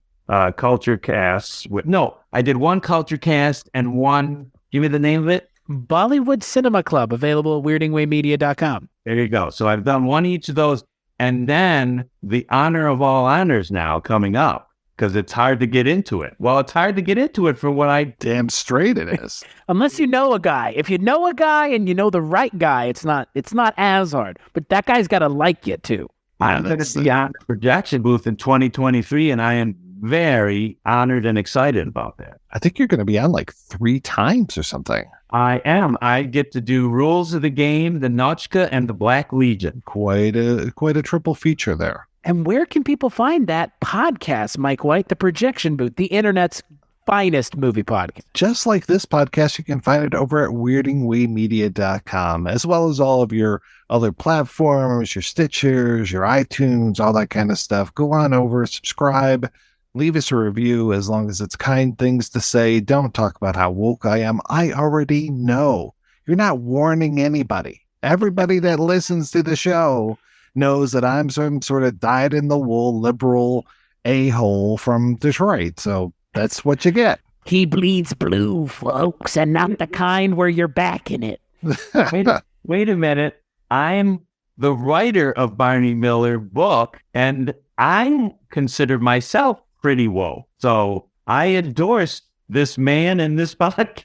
culture casts with. No, I did 1 culture cast and 1. Give me the name of it. Bollywood Cinema Club, available at weirdingwaymedia.com. There you go. So I've done 1 each of those, and then the honor of all honors now coming up. Because it's hard to get into it. Well, it's hard to get into it for what I... Damn straight it is. Unless you know a guy. If you know a guy and you know the right guy, it's not as hard. But that guy's got to like you, too. I'm going to be on the projection booth in 2023, and I am very honored and excited about that. I think you're going to be on like 3 times or something. I am. I get to do Rules of the Game, the Notchka, and the Black Legion. Quite a triple feature there. And where can people find that podcast, Mike White, the Projection Booth, the internet's finest movie podcast? Just like this podcast, you can find it over at weirdingwaymedia.com, as well as all of your other platforms, your Stitchers, your iTunes, all that kind of stuff. Go on over, subscribe, leave us a review, as long as it's kind things to say. Don't talk about how woke I am. I already know. You're not warning anybody. Everybody that listens to the show knows that I'm some sort of dyed-in-the-wool liberal a-hole from Detroit. So that's what you get. He bleeds blue, folks, and not the kind where you're backing it. Wait a minute. I'm the writer of Barney Miller book, and I consider myself pretty woke. So I endorse this man and this podcast.